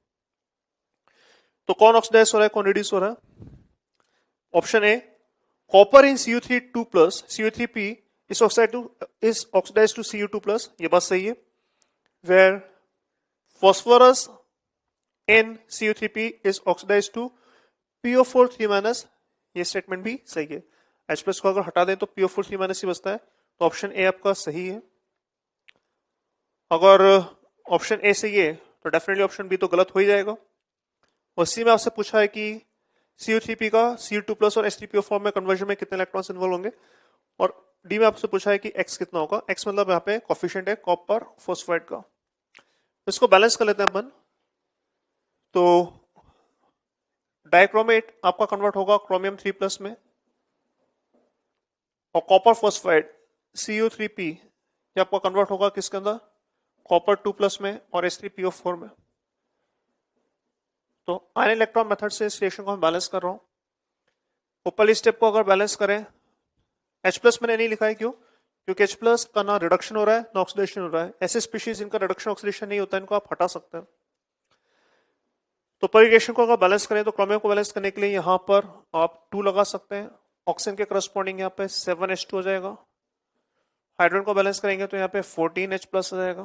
Speaker 1: तो कौन ऑक्सीडाइज हो रहा है, कौन रिड्यूस हो रहा है? Option A, copper in Cu3 2+, Cu3P is oxidized to Cu2+, ये बात सही है। Where phosphorus in Cu3P is oxidized to PO4 3-, ये स्टेटमेंट भी सही है। H+ को अगर हटा दें तो PO4 3- ही बचता है, तो ऑप्शन ए आपका सही है। अगर ऑप्शन ए सही है तो डेफिनेटली ऑप्शन बी तो गलत हो ही जाएगा। उसी में आपसे पूछा है कि Cu3P का Cu2+ और H3PO फॉर्म में कन्वर्जन में कितने इलेक्ट्रॉन्स इन्वॉल्व होंगे, और डी में आपसे पूछा है कि x कितना होगा। x मतलब यहाँ पे कोफिशिएंट है कॉपर फॉस्फाइड का। इसको बैलेंस कर लेते हैं अपन। तो डाइक्रोमेट आपका कन्वर्ट होगा क्रोमियम 3+ में, और कॉपर फॉस्फाइड Cu3P ये आपका कन्वर्ट होगा किसके अंदर, कॉपर 2+ में और H3PO4 में। तो आयन इलेक्ट्रॉन मेथड से इस रिएक्शन को मैं बैलेंस कर रहा हूं। ऊपरली स्टेप को अगर बैलेंस करें, H+ मैंने नहीं लिखा है, क्यों? क्योंकि H+ का ना रिडक्शन हो रहा है ना ऑक्सीडेशन हो रहा है। ऐसे स्पीशीज इनका रिडक्शन ऑक्सीडेशन नहीं होता, इनको आप हटा सकते हैं। तो पर रिएक्शन को अगर बैलेंस करें तो क्रोमियम को बैलेंस करने के लिए यहाँ पर आप 2 लगा सकते हैं, ऑक्सीजन के करस्पॉन्डिंग यहाँ पे 7H2 हो जाएगा। हाइड्रोजन को बैलेंस करेंगे तो यहाँ पे 14H+ हो जाएगा।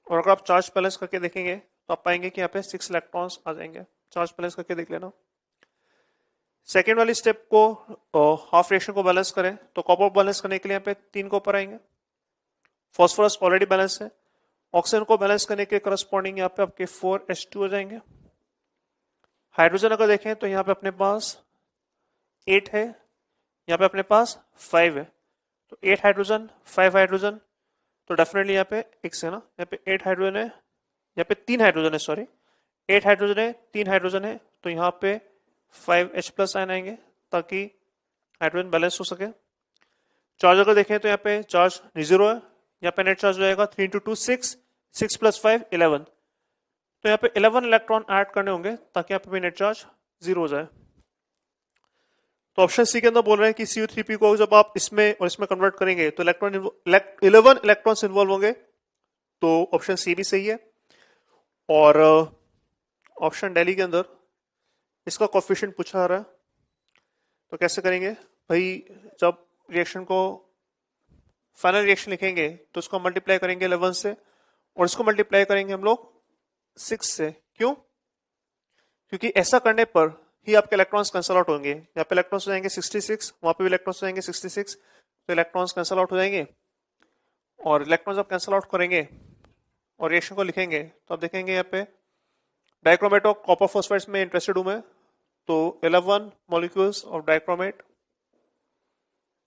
Speaker 1: और अगर आप चार्ज बैलेंस करके देखेंगे तो आप पाएंगे कि यहाँ पे 6 इलेक्ट्रॉन्स आ जाएंगे। चार्ज बैलेंस करके देख लेना। सेकेंड वाली स्टेप को हाफ रिएक्शन को बैलेंस करें तो कॉपर बैलेंस करने के लिए यहाँ पे 3 कॉपर आएंगे। फॉस्फोरस ऑलरेडी बैलेंस है। ऑक्सीजन को बैलेंस करने के करस्पॉन्डिंग यहाँ पे आपके 4H2 हो जाएंगे। हाइड्रोजन अगर देखें तो यहाँ पे अपने पास 8 है, यहाँ पे अपने पास 5 है। तो 8 हाइड्रोजन 5 हाइड्रोजन, तो डेफिनेटली यहाँ पे x है ना, यहाँ पे 8 हाइड्रोजन है, यहाँ पे 3 हाइड्रोजन है, सॉरी 8 हाइड्रोजन है 3 हाइड्रोजन है, तो यहाँ पे 5H+ आयन आएंगे ताकि हाइड्रोजन बैलेंस हो सके। चार्ज अगर देखें तो यहाँ पे चार्ज 0 है, यहाँ पे नेट चार्ज हो जाएगा 3 × 2 6, 6 + 5 11, तो यहाँ पे 11 इलेक्ट्रॉन ऐड करने होंगे ताकि यहाँ पे भी नेट चार्ज 0 हो जाए। तो ऑप्शन सी के अंदर बोल रहे हैं कि CU3P को जब आप इसमें और इसमें कन्वर्ट करेंगे तो 11 इलेक्ट्रॉन्स इन्वॉल्व होंगे, तो ऑप्शन सी भी सही है। और ऑप्शन डेली के अंदर इसका कोफिशिएंट पूछा जा रहा है, तो कैसे करेंगे भाई, जब रिएक्शन को फाइनल रिएक्शन लिखेंगे तो उसको मल्टीप्लाई करेंगे 11 से और इसको मल्टीप्लाई करेंगे हम लोग 6 से। क्यों? क्योंकि ऐसा करने पर ही आपके इलेक्ट्रॉन्स कैंसल आउट होंगे। यहाँ पे इलेक्ट्रॉन्स हो जाएंगे 66, वहां पे भी इलेक्ट्रॉन्स हो जाएंगे 66, तो इलेक्ट्रॉन्स कैंसल आउट हो जाएंगे। और इलेक्ट्रॉन्स जब कैंसल आउट करेंगे और रिएक्शन को लिखेंगे तो आप देखेंगे यहाँ पे डाइक्रोमेट ऑफ कॉपर फॉस्फाइड्स में इंटरेस्टेड हूं मैं, तो 11 मॉलिक्यूल्स ऑफ डाइक्रोमेट,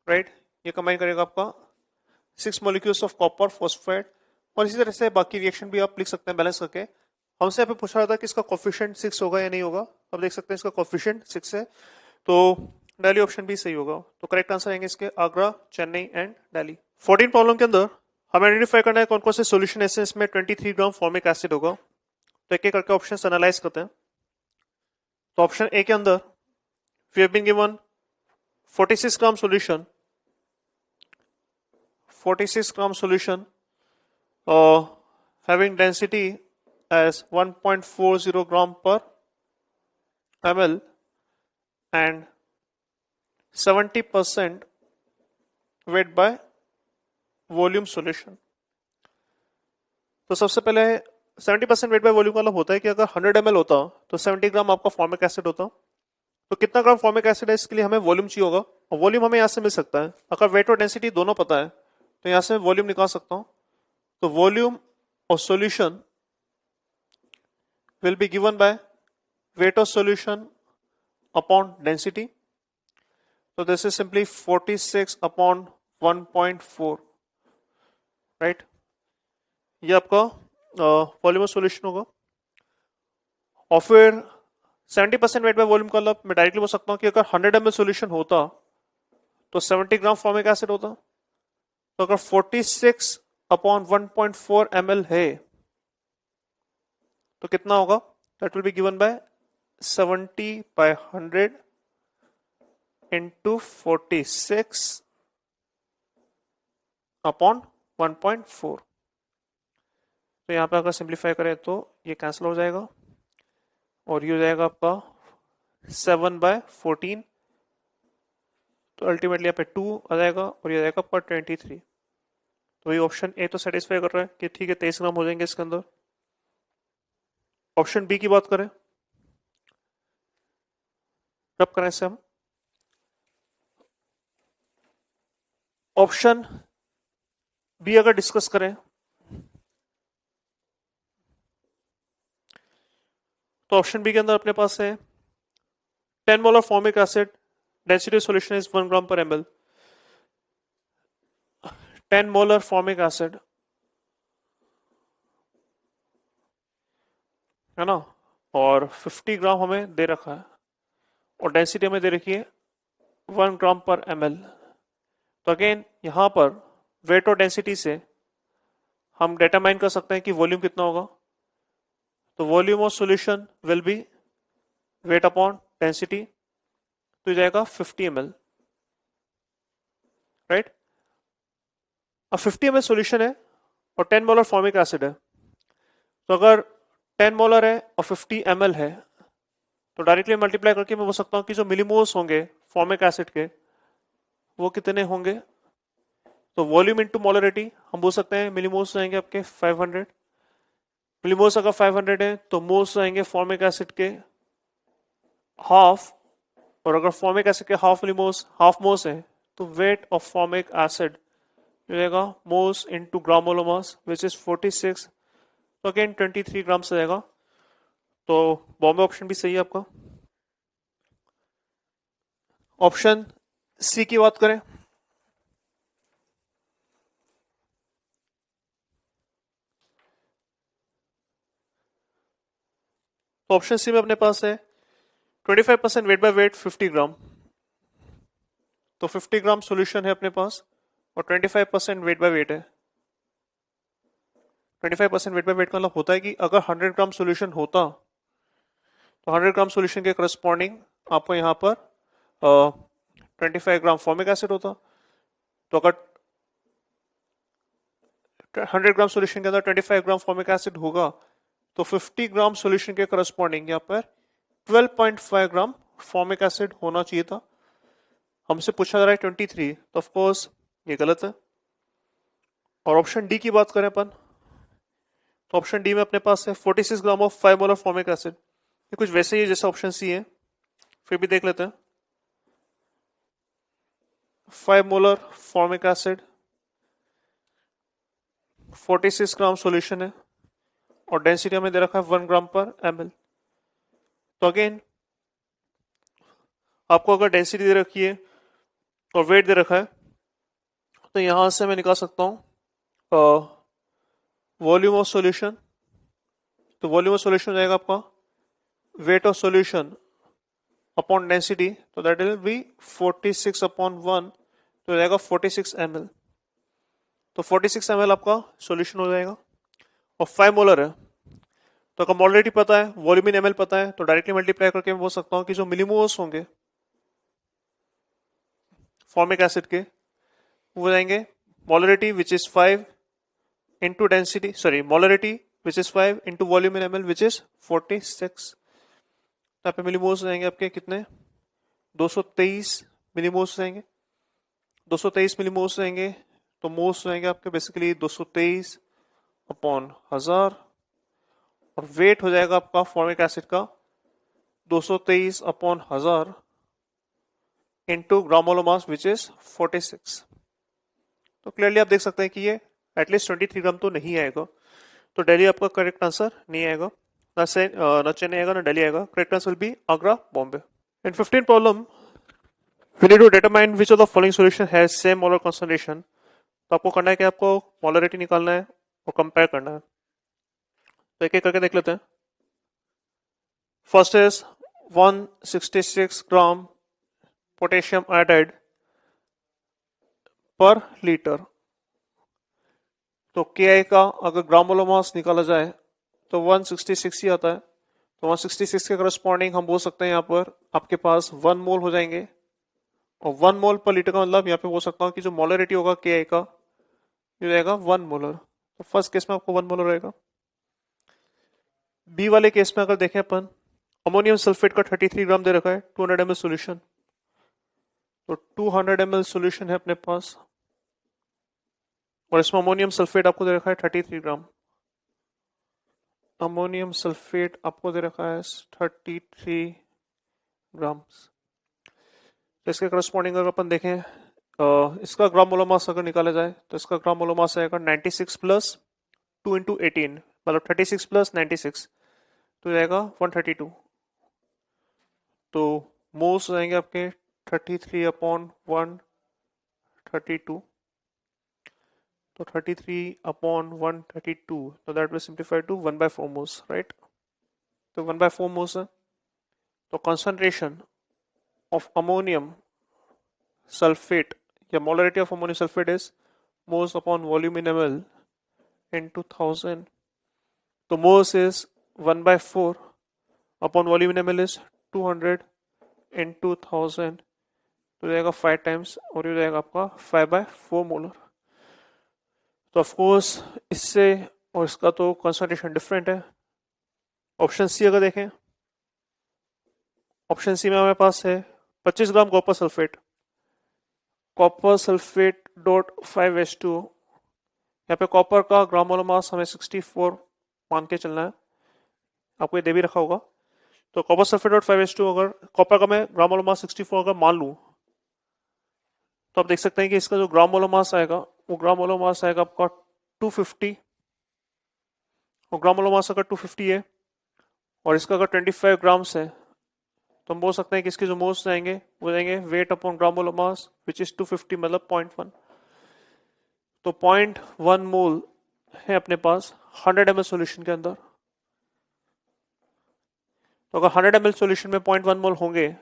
Speaker 1: राइट, ये कंबाइन करेगा आपका 6 मॉलिक्यूल्स ऑफ कॉपर फॉस्फाइड। और इसी तरह से बाकी रिएक्शन भी आप लिख सकते हैं बैलेंस करके। हमसे यहाँ पे पूछा रहा था कि इसका कोफिशिएंट 6 होगा या नहीं होगा, अब देख सकते हैं इसका कोफिशिएंट 6 है, तो दिल्ली ऑप्शन भी सही होगा। तो करेक्ट आंसर आएंगे इसके आगरा, चेन्नई एंड दिल्ली। 14 प्रॉब्लम के अंदर हमें आइडेंटिफाई करना है कौन कौन से सोल्यूशन ऐसे इसमें 23 ग्राम फॉर्मिक एसिड होगा। तो एक एक करके ऑप्शन एनालाइज करते हैं। तो ऑप्शन ए के अंदर we have been given 46 gram solution, 46 gram solution having density as 1.40 gram per ml and 70% weight by volume solution। तो सबसे पहले 70% वेट बाय वॉल्यूम का मतलब होता है कि अगर 100 ml होता तो 70 ग्राम आपका फॉर्मिक एसिड होता। तो कितना ग्राम फॉर्मिक एसिड है इसके लिए हमें वॉल्यूम चाहिए होगा, और वॉल्यूम हमें यहाँ से मिल सकता है। अगर वेट और डेंसिटी दोनों पता है तो यहाँ से वॉल्यूम निकाल सकता हूँ। तो volume of solution will be given by weight of solution upon density. So this is simply 46 upon 1.4, right? ये आपका वॉल्यूम ऑफ सॉल्यूशन होगा। और फिर 70% वेट बाय वॉल्यूम का मतलब मैं डायरेक्टली बोल सकता हूँ कि अगर 100 ml सॉल्यूशन होता तो 70 ग्राम फॉर्मिक एसिड होता। तो अगर 46 अपॉन 1.4 ml है तो कितना होगा, that will be given by 70/100 into 46 upon 1.4। तो यहां पे अगर सिंप्लीफाई करें तो ये कैंसिल हो जाएगा और ये हो जाएगा आपका 7/14, तो अल्टीमेटली यहाँ पे 2 आ जाएगा और ये आ जाएगा आपका 23। तो ये ऑप्शन ए तो सेटिस्फाई कर रहा है कि ठीक है 23 ग्राम हो जाएंगे इसके अंदर। ऑप्शन बी की बात करें, रब करें इसे हम, ऑप्शन बी अगर डिस्कस करें तो ऑप्शन बी के अंदर अपने पास है 10 molar formic acid, density solution is 1 ग्राम पर ml। 10 मोलर फॉर्मिक एसिड है ना, और 50 ग्राम हमें दे रखा है और डेंसिटी हमें दे रखी है 1 ग्राम पर ml। तो अगेन यहां पर वेट और डेंसिटी से हम डिटरमाइन कर सकते हैं कि वॉल्यूम कितना होगा। तो volume of solution will be weight upon density, तो जाएगा 50 ml। अब 50 ml सोल्यूशन है और 10 मोलर फॉर्मिक एसिड है, तो अगर 10 मोलर है और 50 ml है तो डायरेक्टली मल्टीप्लाई करके मैं बोल सकता हूँ कि जो मिलीमोल्स होंगे फॉर्मिक एसिड के वो कितने होंगे। तो वॉल्यूम इनटू मोलरिटी हम बोल सकते हैं मिलीमोल्स आएंगे आपके 500। मिलीमोल्स अगर 500 है तो मोल्स आएंगे फॉर्मिक एसिड के हाफ, और अगर फॉर्मिक एसिड के हाफ मोल्स हैं तो वेट ऑफ फॉर्मिक एसिड रहेगा moles into gram molar mass which is 46, तो अगेन 23 ग्राम से रहेगा। तो बॉम्बे ऑप्शन भी सही है आपका। ऑप्शन सी की बात करें, तो ऑप्शन सी में अपने पास है 25% वेट बाय वेट 50 ग्राम, तो 50 ग्राम सॉल्यूशन है अपने पास और 25% वेट बाय वेट है। 25% वेट बाय वेट का मतलब होता है कि अगर 100 ग्राम सॉल्यूशन होता तो 100 ग्राम सॉल्यूशन के करस्पॉन्डिंग आपको यहाँ पर 25 ग्राम फॉर्मिक एसिड होता। तो अगर 100 ग्राम सॉल्यूशन के अंदर 25 ग्राम फॉर्मिक एसिड होगा तो 50 ग्राम सॉल्यूशन के करस्पॉन्डिंग यहाँ पर 12.5 ग्राम फॉर्मिक एसिड होना चाहिए था। हमसे पूछा जा रहा है 23, तो ऑफ कोर्स ये गलत है। और ऑप्शन डी की बात करें अपन, तो ऑप्शन डी में अपने पास है 46 gram of 5 molar formic acid. ये कुछ वैसे ही है जैसा ऑप्शन सी है, फिर भी देख लेते हैं। 5 molar formic acid 46 gram solution है और डेंसिटी हमें दे रखा है 1 ग्राम पर ml। तो अगेन आपको अगर डेंसिटी दे रखी है और वेट दे रखा है तो यहां से मैं निकाल सकता हूं वॉल्यूम ऑफ सॉल्यूशन। तो वॉल्यूम ऑफ सॉल्यूशन हो जाएगा आपका weight of solution upon density, तो दैट विल बी 46 अपॉन 1, तो हो जाएगा 46 ml। तो 46 ml आपका सॉल्यूशन हो जाएगा और 5 मोलर है, तो अगर मोलरिटी पता है वॉल्यूम इन ml पता है तो डायरेक्टली मल्टीप्लाई करके मैं बोल सकता हूँ कि जो मिलीमोल्स होंगे फॉर्मिक एसिड के वो जाएंगे molarity which is 5 into density, sorry molarity which is 5 into volume in ml which is 46। यहाँ पे मिलीमोल्स जाएंगे आपके कितने 223 मिलीमोल्स जाएंगे, 223 मिलीमोल्स जाएंगे तो मोल्स जाएंगे आपके बेसिकली 223 अपॉन 1000 और वेट हो जाएगा आपका फॉर्मिक एसिड का 223 upon 1000 into gram molar mass which is 46। तो क्लियरली आप देख सकते हैं कि ये एटलीस्ट 23 ग्राम तो नहीं आएगा, तो दिल्ली आपका करेक्ट आंसर नहीं आएगा, ना चेन्नई आएगा ना दिल्ली आएगा। Correct answer will be Agra Bombay. In 15 problem we need to determine which of the following solution has same molar concentration। तो आपको करना है कि आपको मोलरिटी निकालना है और कंपेयर करना है, तो एक एक करके देख लेते हैं। First is 166 gram potassium iodide पर लीटर। तो के का अगर ग्राम मोलर मास निकाला जाए तो 166 ही आता है, तो 166 के करस्पॉन्डिंग हम बोल सकते हैं यहाँ पर आपके पास 1 मोल हो जाएंगे, और 1 मोल पर लीटर का मतलब यहाँ पे बोल सकता हूँ कि जो मोलरिटी होगा के का ये रहेगा 1 मोलर। तो फर्स्ट केस में आपको 1 मोलर रहेगा। बी वाले केस में अगर देखें अपन अमोनियम सल्फेट का 33 ग्राम दे रखा है 200 ml सोल्यूशन, तो 200 ml सोल्यूशन है अपने पास और इसमें अमोनियम सल्फेट आपको दे रखा है 33 ग्राम। अमोनियम सल्फेट आपको दे रखा है 33 ग्राम। तो इसके करस्पॉन्डिंग अगर अपन देखें इसका ग्राम मोलर मास अगर निकाला जाए तो इसका ग्राम मोलर मास आएगा 96 प्लस 2 इंटू 18, मतलब 36 प्लस 96 तो जाएगा 132। तो मोल्स आएंगे आपके 33 अपॉन 132, तो 33 अपॉन 132, तो that will simplify to 1/4 moles, right. तो 1/4 मोल्स है, तो कंसंट्रेशन ऑफ अमोनियम सल्फेट या molarity of ammonium sulphate is moles upon volume in ml into 1000, तो moles is 1/4 upon volume in ml is 200 into 1000, तो जाएगा 5 times और ये जाएगा आपका 5/4 मोलर। तो ऑफकोर्स इससे और इसका तो कंसंट्रेशन डिफरेंट है। ऑप्शन सी अगर देखें, ऑप्शन सी में हमारे पास है 25 gram copper sulphate dot 5H2O। यहाँ पे कॉपर का ग्राम मोलर मास हमें 64 मान के चलना है, आपको ये दे भी रखा होगा। तो कॉपर सल्फेट डॉट 5H2, अगर कॉपर का मैं ग्राम मोलर मास 64 अगर मान लूँ, तो आप देख सकते हैं कि इसका जो ग्राम मोलर मास आएगा वो ग्राम मोलर मास आएगा आपका 250, और ग्राम मोलर मास अगर 250 है और इसका अगर 25 ग्राम्स है, तो हम बोल सकते हैं कि इसके जो मोल्स जाएंगे वो जाएंगे weight upon gram molar mass which is 250 मतलब 0.1। तो 0.1 मोल है अपने पास 100 ml सॉल्यूशन के अंदर। तो अगर 100 ml सॉल्यूशन में 0.1 मोल होंगे,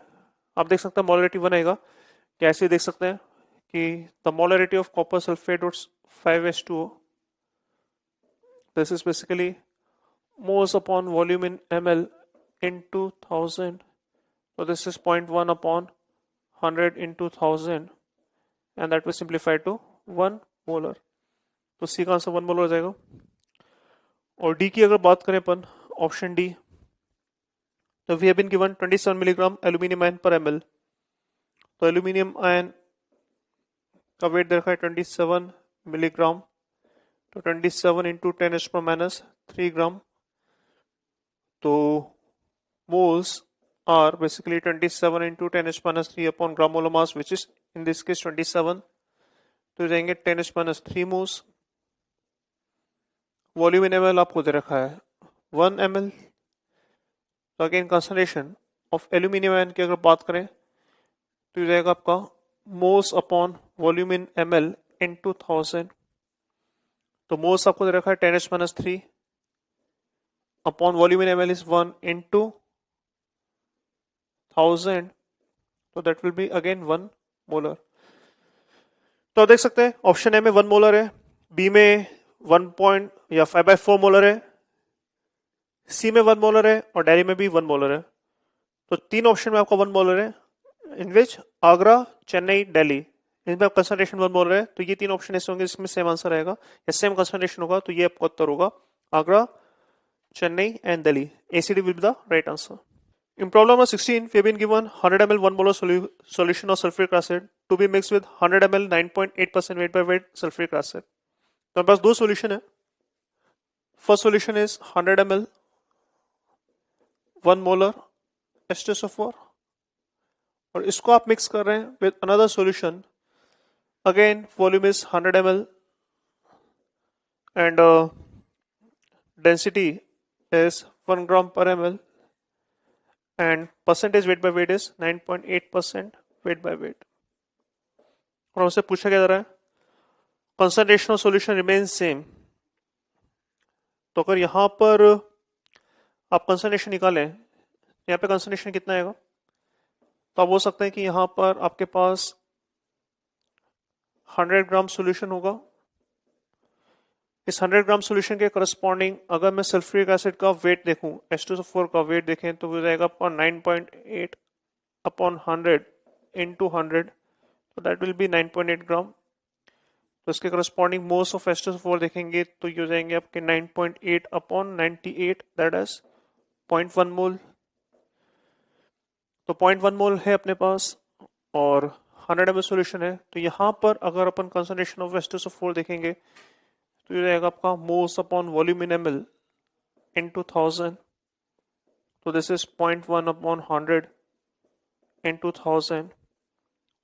Speaker 1: आप देख सकते हैं मोलरिटी 1 आएगा। कैसे देख सकते हैं कि the molarity of copper sulphate 5H2O, this is basically moles upon volume in ml into 1000, so this is 0.1 upon 100 into 1000 and that will simplify to 1 molar। तो सी का आंसर 1 मोलर हो जाएगा। और डी की अगर बात करें अपन, ऑप्शन डी, तो we have been given 27 milligram aluminium ion पर ml। तो एल्यूमिनियम आयन का वेट दे रखा है 27 मिलीग्राम, तो 27 इंटू 10⁻³ ग्राम। तो moles are basically 27 into 10⁻³ upon gram molar mass, which is in this case 27, तो जाएंगे 10⁻³ moles। वॉल्यूम इन ml आपको दे रखा है 1 ml। तो again concentration of aluminium ion की अगर बात करें तो ये जाएगा आपका moles upon volume in ml into 1000। तो मोल्स आपको दे रखा है 10⁻³ upon volume in ml is 1 into 1000, तो that will be again 1 molar. तो आप देख सकते हैं ऑप्शन ए में 1 मोलर है, बी में 5/4 मोलर है, सी में 1 मोलर है और डेरी में भी 1 मोलर है। तो तीन ऑप्शन में आपका 1 मोलर है, इन विच आगरा, चेन्नई, दिल्ली, इनमें कंसंट्रेशन 1 मोलर है। तो ये तीन ऑप्शन ऐसे होंगे जिसमें सेम आंसर आएगा या सेम कंसंट्रेशन होगा, तो ये आपका उत्तर होगा Agra, Chennai and Delhi. ACD will be the right answer. In problem number 16, we have been given 100 ml 1 molar solution of sulfuric acid to be mixed with 100 ml 9.8% weight by weight sulfuric acid। तो हमारे पास दो solution है। First solution is 100 ml 1 molar H2SO4, और इसको आप mix कर रहे हैं with another solution, again volume is 100 ml and density is 1 gram per ml and percentage weight by weight is 9.8% weight by weight। और हमसे पूछा क्या जा रहा है, concentration of solution remain same. तो अगर यहां पर आप कंसंट्रेशन निकालें, यहाँ पे कंसंट्रेशन कितना आएगा, तो आप बोल सकते हैं कि यहां पर आपके पास 100 ग्राम सॉल्यूशन होगा। इस 100 ग्राम सॉल्यूशन के करस्पॉन्डिंग अगर मैं सल्फ्यूरिक एसिड का वेट देखूं, H2SO4 का वेट देखें, तो वो जाएगा 9.8 अपॉन 100 इंटू 100, तो दैट विल बी 9.8 ग्राम। तो इसके करस्पॉन्डिंग मोल्स ऑफ H2SO4 देखेंगे तो ये हो जाएंगे आपके 9.8 अपॉन 98, दैट इज 0.1 मोल। तो 0.1 मोल है अपने पास और 100 ml सॉल्यूशन है। तो यहाँ पर अगर अपन कंसंट्रेशन ऑफ H2SO4 देखेंगे तो ये रहेगा आपका moles upon volume in ml into 1000, तो दिस इज 0.1 अपॉन 100 into 1000,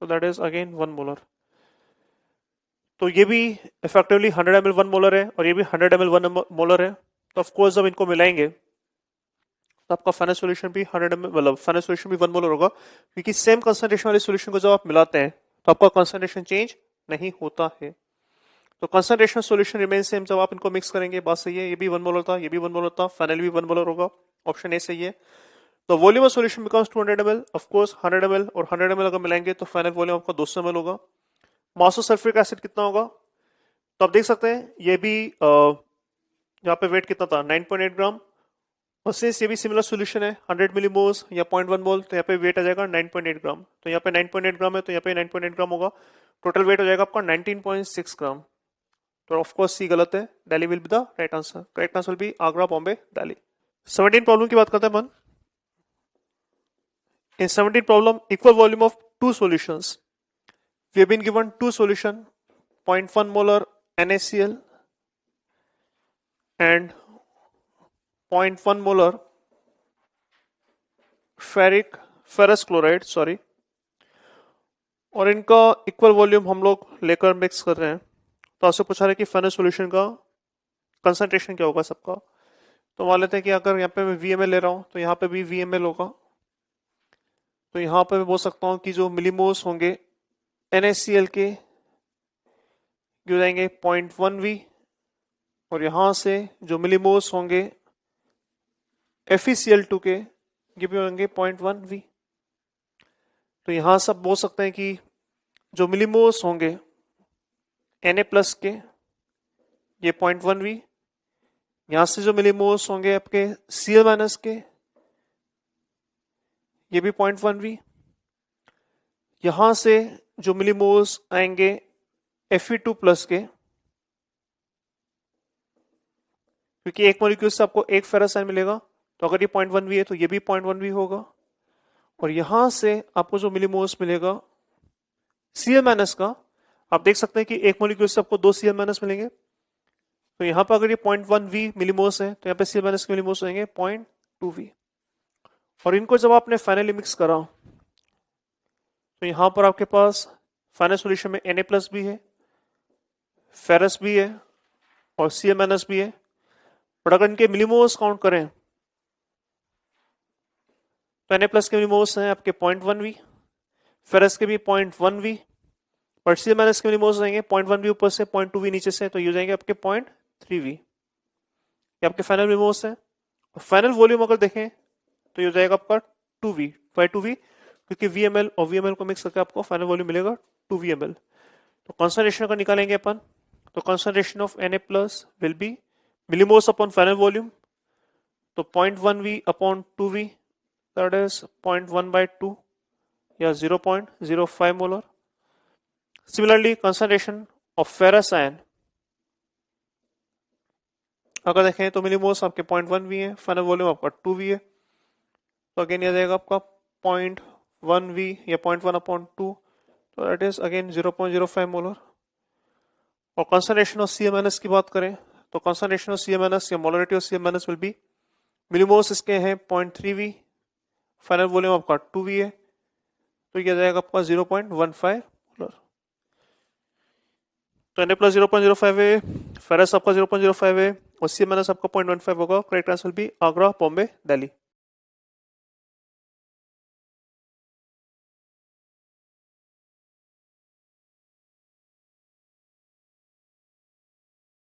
Speaker 1: तो दैट इज अगेन 1 मोलर। तो ये भी इफेक्टिवली 100 ml 1 मोलर है और ये भी 100 ml 1 मोलर है। तो ऑफ कोर्स जब इनको मिलाएंगे तो आपका फाइनल सॉल्यूशन भी 100 ml मतलब फाइनल सॉल्यूशन भी 1 मोलर होगा, क्योंकि सेम कंसंट्रेशन वाले सॉल्यूशन को जब आप मिलाते हैं तो आपका कंसंट्रेशन चेंज नहीं होता है। तो कंसंट्रेशन सॉल्यूशन रिमेन सेम जब आप इनको मिक्स करेंगे, बात सही है। ये भी 1 मोलर था, ये भी 1 मोलर था, फाइनल भी 1 मोलर होगा, ऑप्शन ए सही है। तो volume of solution becomes 200 ml, of course 100 ml और 100 ml अगर मिलाएंगे तो फाइनल वॉल्यूम आपका 200 ml होगा। मास ऑफ सल्फ्यूरिक एसिड कितना होगा, तो आप देख सकते हैं ये भी यहाँ पे वेट कितना था 9.8 ग्राम, और सिंस ये भी सिमिलर सॉल्यूशन है 100 मिलीमोल्स या 0.1 मोल, तो यहाँ पे वेट आ जाएगा 9.8 ग्राम। तो यहाँ पे 9.8 ग्राम है तो यहाँ पे 9.8 ग्राम होगा, टोटल वेट हो जाएगा आपका 19.6 ग्राम। तो ऑफ कोर्स सी गलत है, Delhi will be the right answer. Correct answer will be Agra, Bombay, Delhi. 17 problem की बात करते हैं अपन। In 17 problem, equal volume of two solutions. We have been given two solution, 0.1 molar NaCl and 0.1 molar ferrous chloride, sorry, और इनका equal volume हम लोग लेकर mix कर रहे हैं। तो आपसे पूछा रहा है कि फाइनल सॉल्यूशन का कंसंट्रेशन क्या होगा सबका। तो मान लेते हैं कि अगर यहाँ पे मैं VML ले रहा हूँ तो यहाँ पे भी VML होगा। तो यहाँ पे मैं बोल सकता हूँ कि जो मिलीमोल्स होंगे NaCl के ये हो जाएंगे 0.1V, और यहाँ से जो मिलीमोल्स होंगे FeCl2 के ये भी होंगे 0.1V। तो यहाँ सब बोल सकते हैं कि जो मिलीमोल्स होंगे Na+ के ये 0.1V, यहाँ से जो मिलीमोल्स होंगे आपके Cl- के ये भी 0.1V, यहाँ से जो मिलीमोल्स आएंगे Fe2+ के, क्योंकि एक मॉलिक्यूल से आपको एक फेरस आयन मिलेगा, तो अगर ये 0.1V है तो ये भी 0.1V होगा। और यहां से आपको जो मिलीमोल्स मिलेगा Cl- का, आप देख सकते हैं कि एक मॉलिक्यूल से आपको 2 Cl- मिलेंगे। तो यहां पर अगर ये 0.1V मिलीमोल्स है तो यहाँ पे Cl- के मिलीमोल्स होंगे 0.2V। और इनको जब आपने फाइनली मिक्स करा तो यहां पर आपके पास फाइनल सॉल्यूशन में Na+ भी है, फेरस भी है और Cl- भी है। बट अगर इनके मिलीमोल्स काउंट करें तो Na+ के मिलीमोल्स हैं आपके 0.1V, फेरस के भी 0.1V, पर Cl- के मिलीमोल्स आएंगे 0.1V ऊपर से 0.2V नीचे से, तो ये हो जाएंगे आपके 0.3V। ये आपके फाइनल मिलीमोल्स हैं। फाइनल वॉल्यूम अगर देखें तो ये हो जाएगा आपका 2V, 2V, क्योंकि VML और VML को मिक्स करके आपको फाइनल वॉल्यूम मिलेगा 2VML। तो कंसंट्रेशन अगर निकालेंगे अपन तो concentration of Na+ will be millimoles upon final volume, तो 0.1V upon 2V, that is 0.1/2 या 0.05 molar. Similarly concentration of ferrous ion अगर देखें तो मिलीमोल्स आपके 0.1V है, फाइनल वॉल्यूम आपका 2V है, तो अगेन ये जाएगा आपका 0.1V या 0.1/2, तो दैट इज अगेन 0.05 मोलर। और कंसंट्रेशन ऑफ Cl- की बात करें तो कंसंट्रेशन ऑफ Cl- या molarity of Cl- will be millimoles इसके हैं 0.3V, फाइनल वॉल्यूम आपका 2V है, तो ये जाएगा आपका 0.15 मोलर। तो Na+ 0.05 है, फेरस आपका 0.05 है और Cl- आपका 0.15 होगा। करेक्ट आंसर भी आगरा, बॉम्बे, दिल्ली।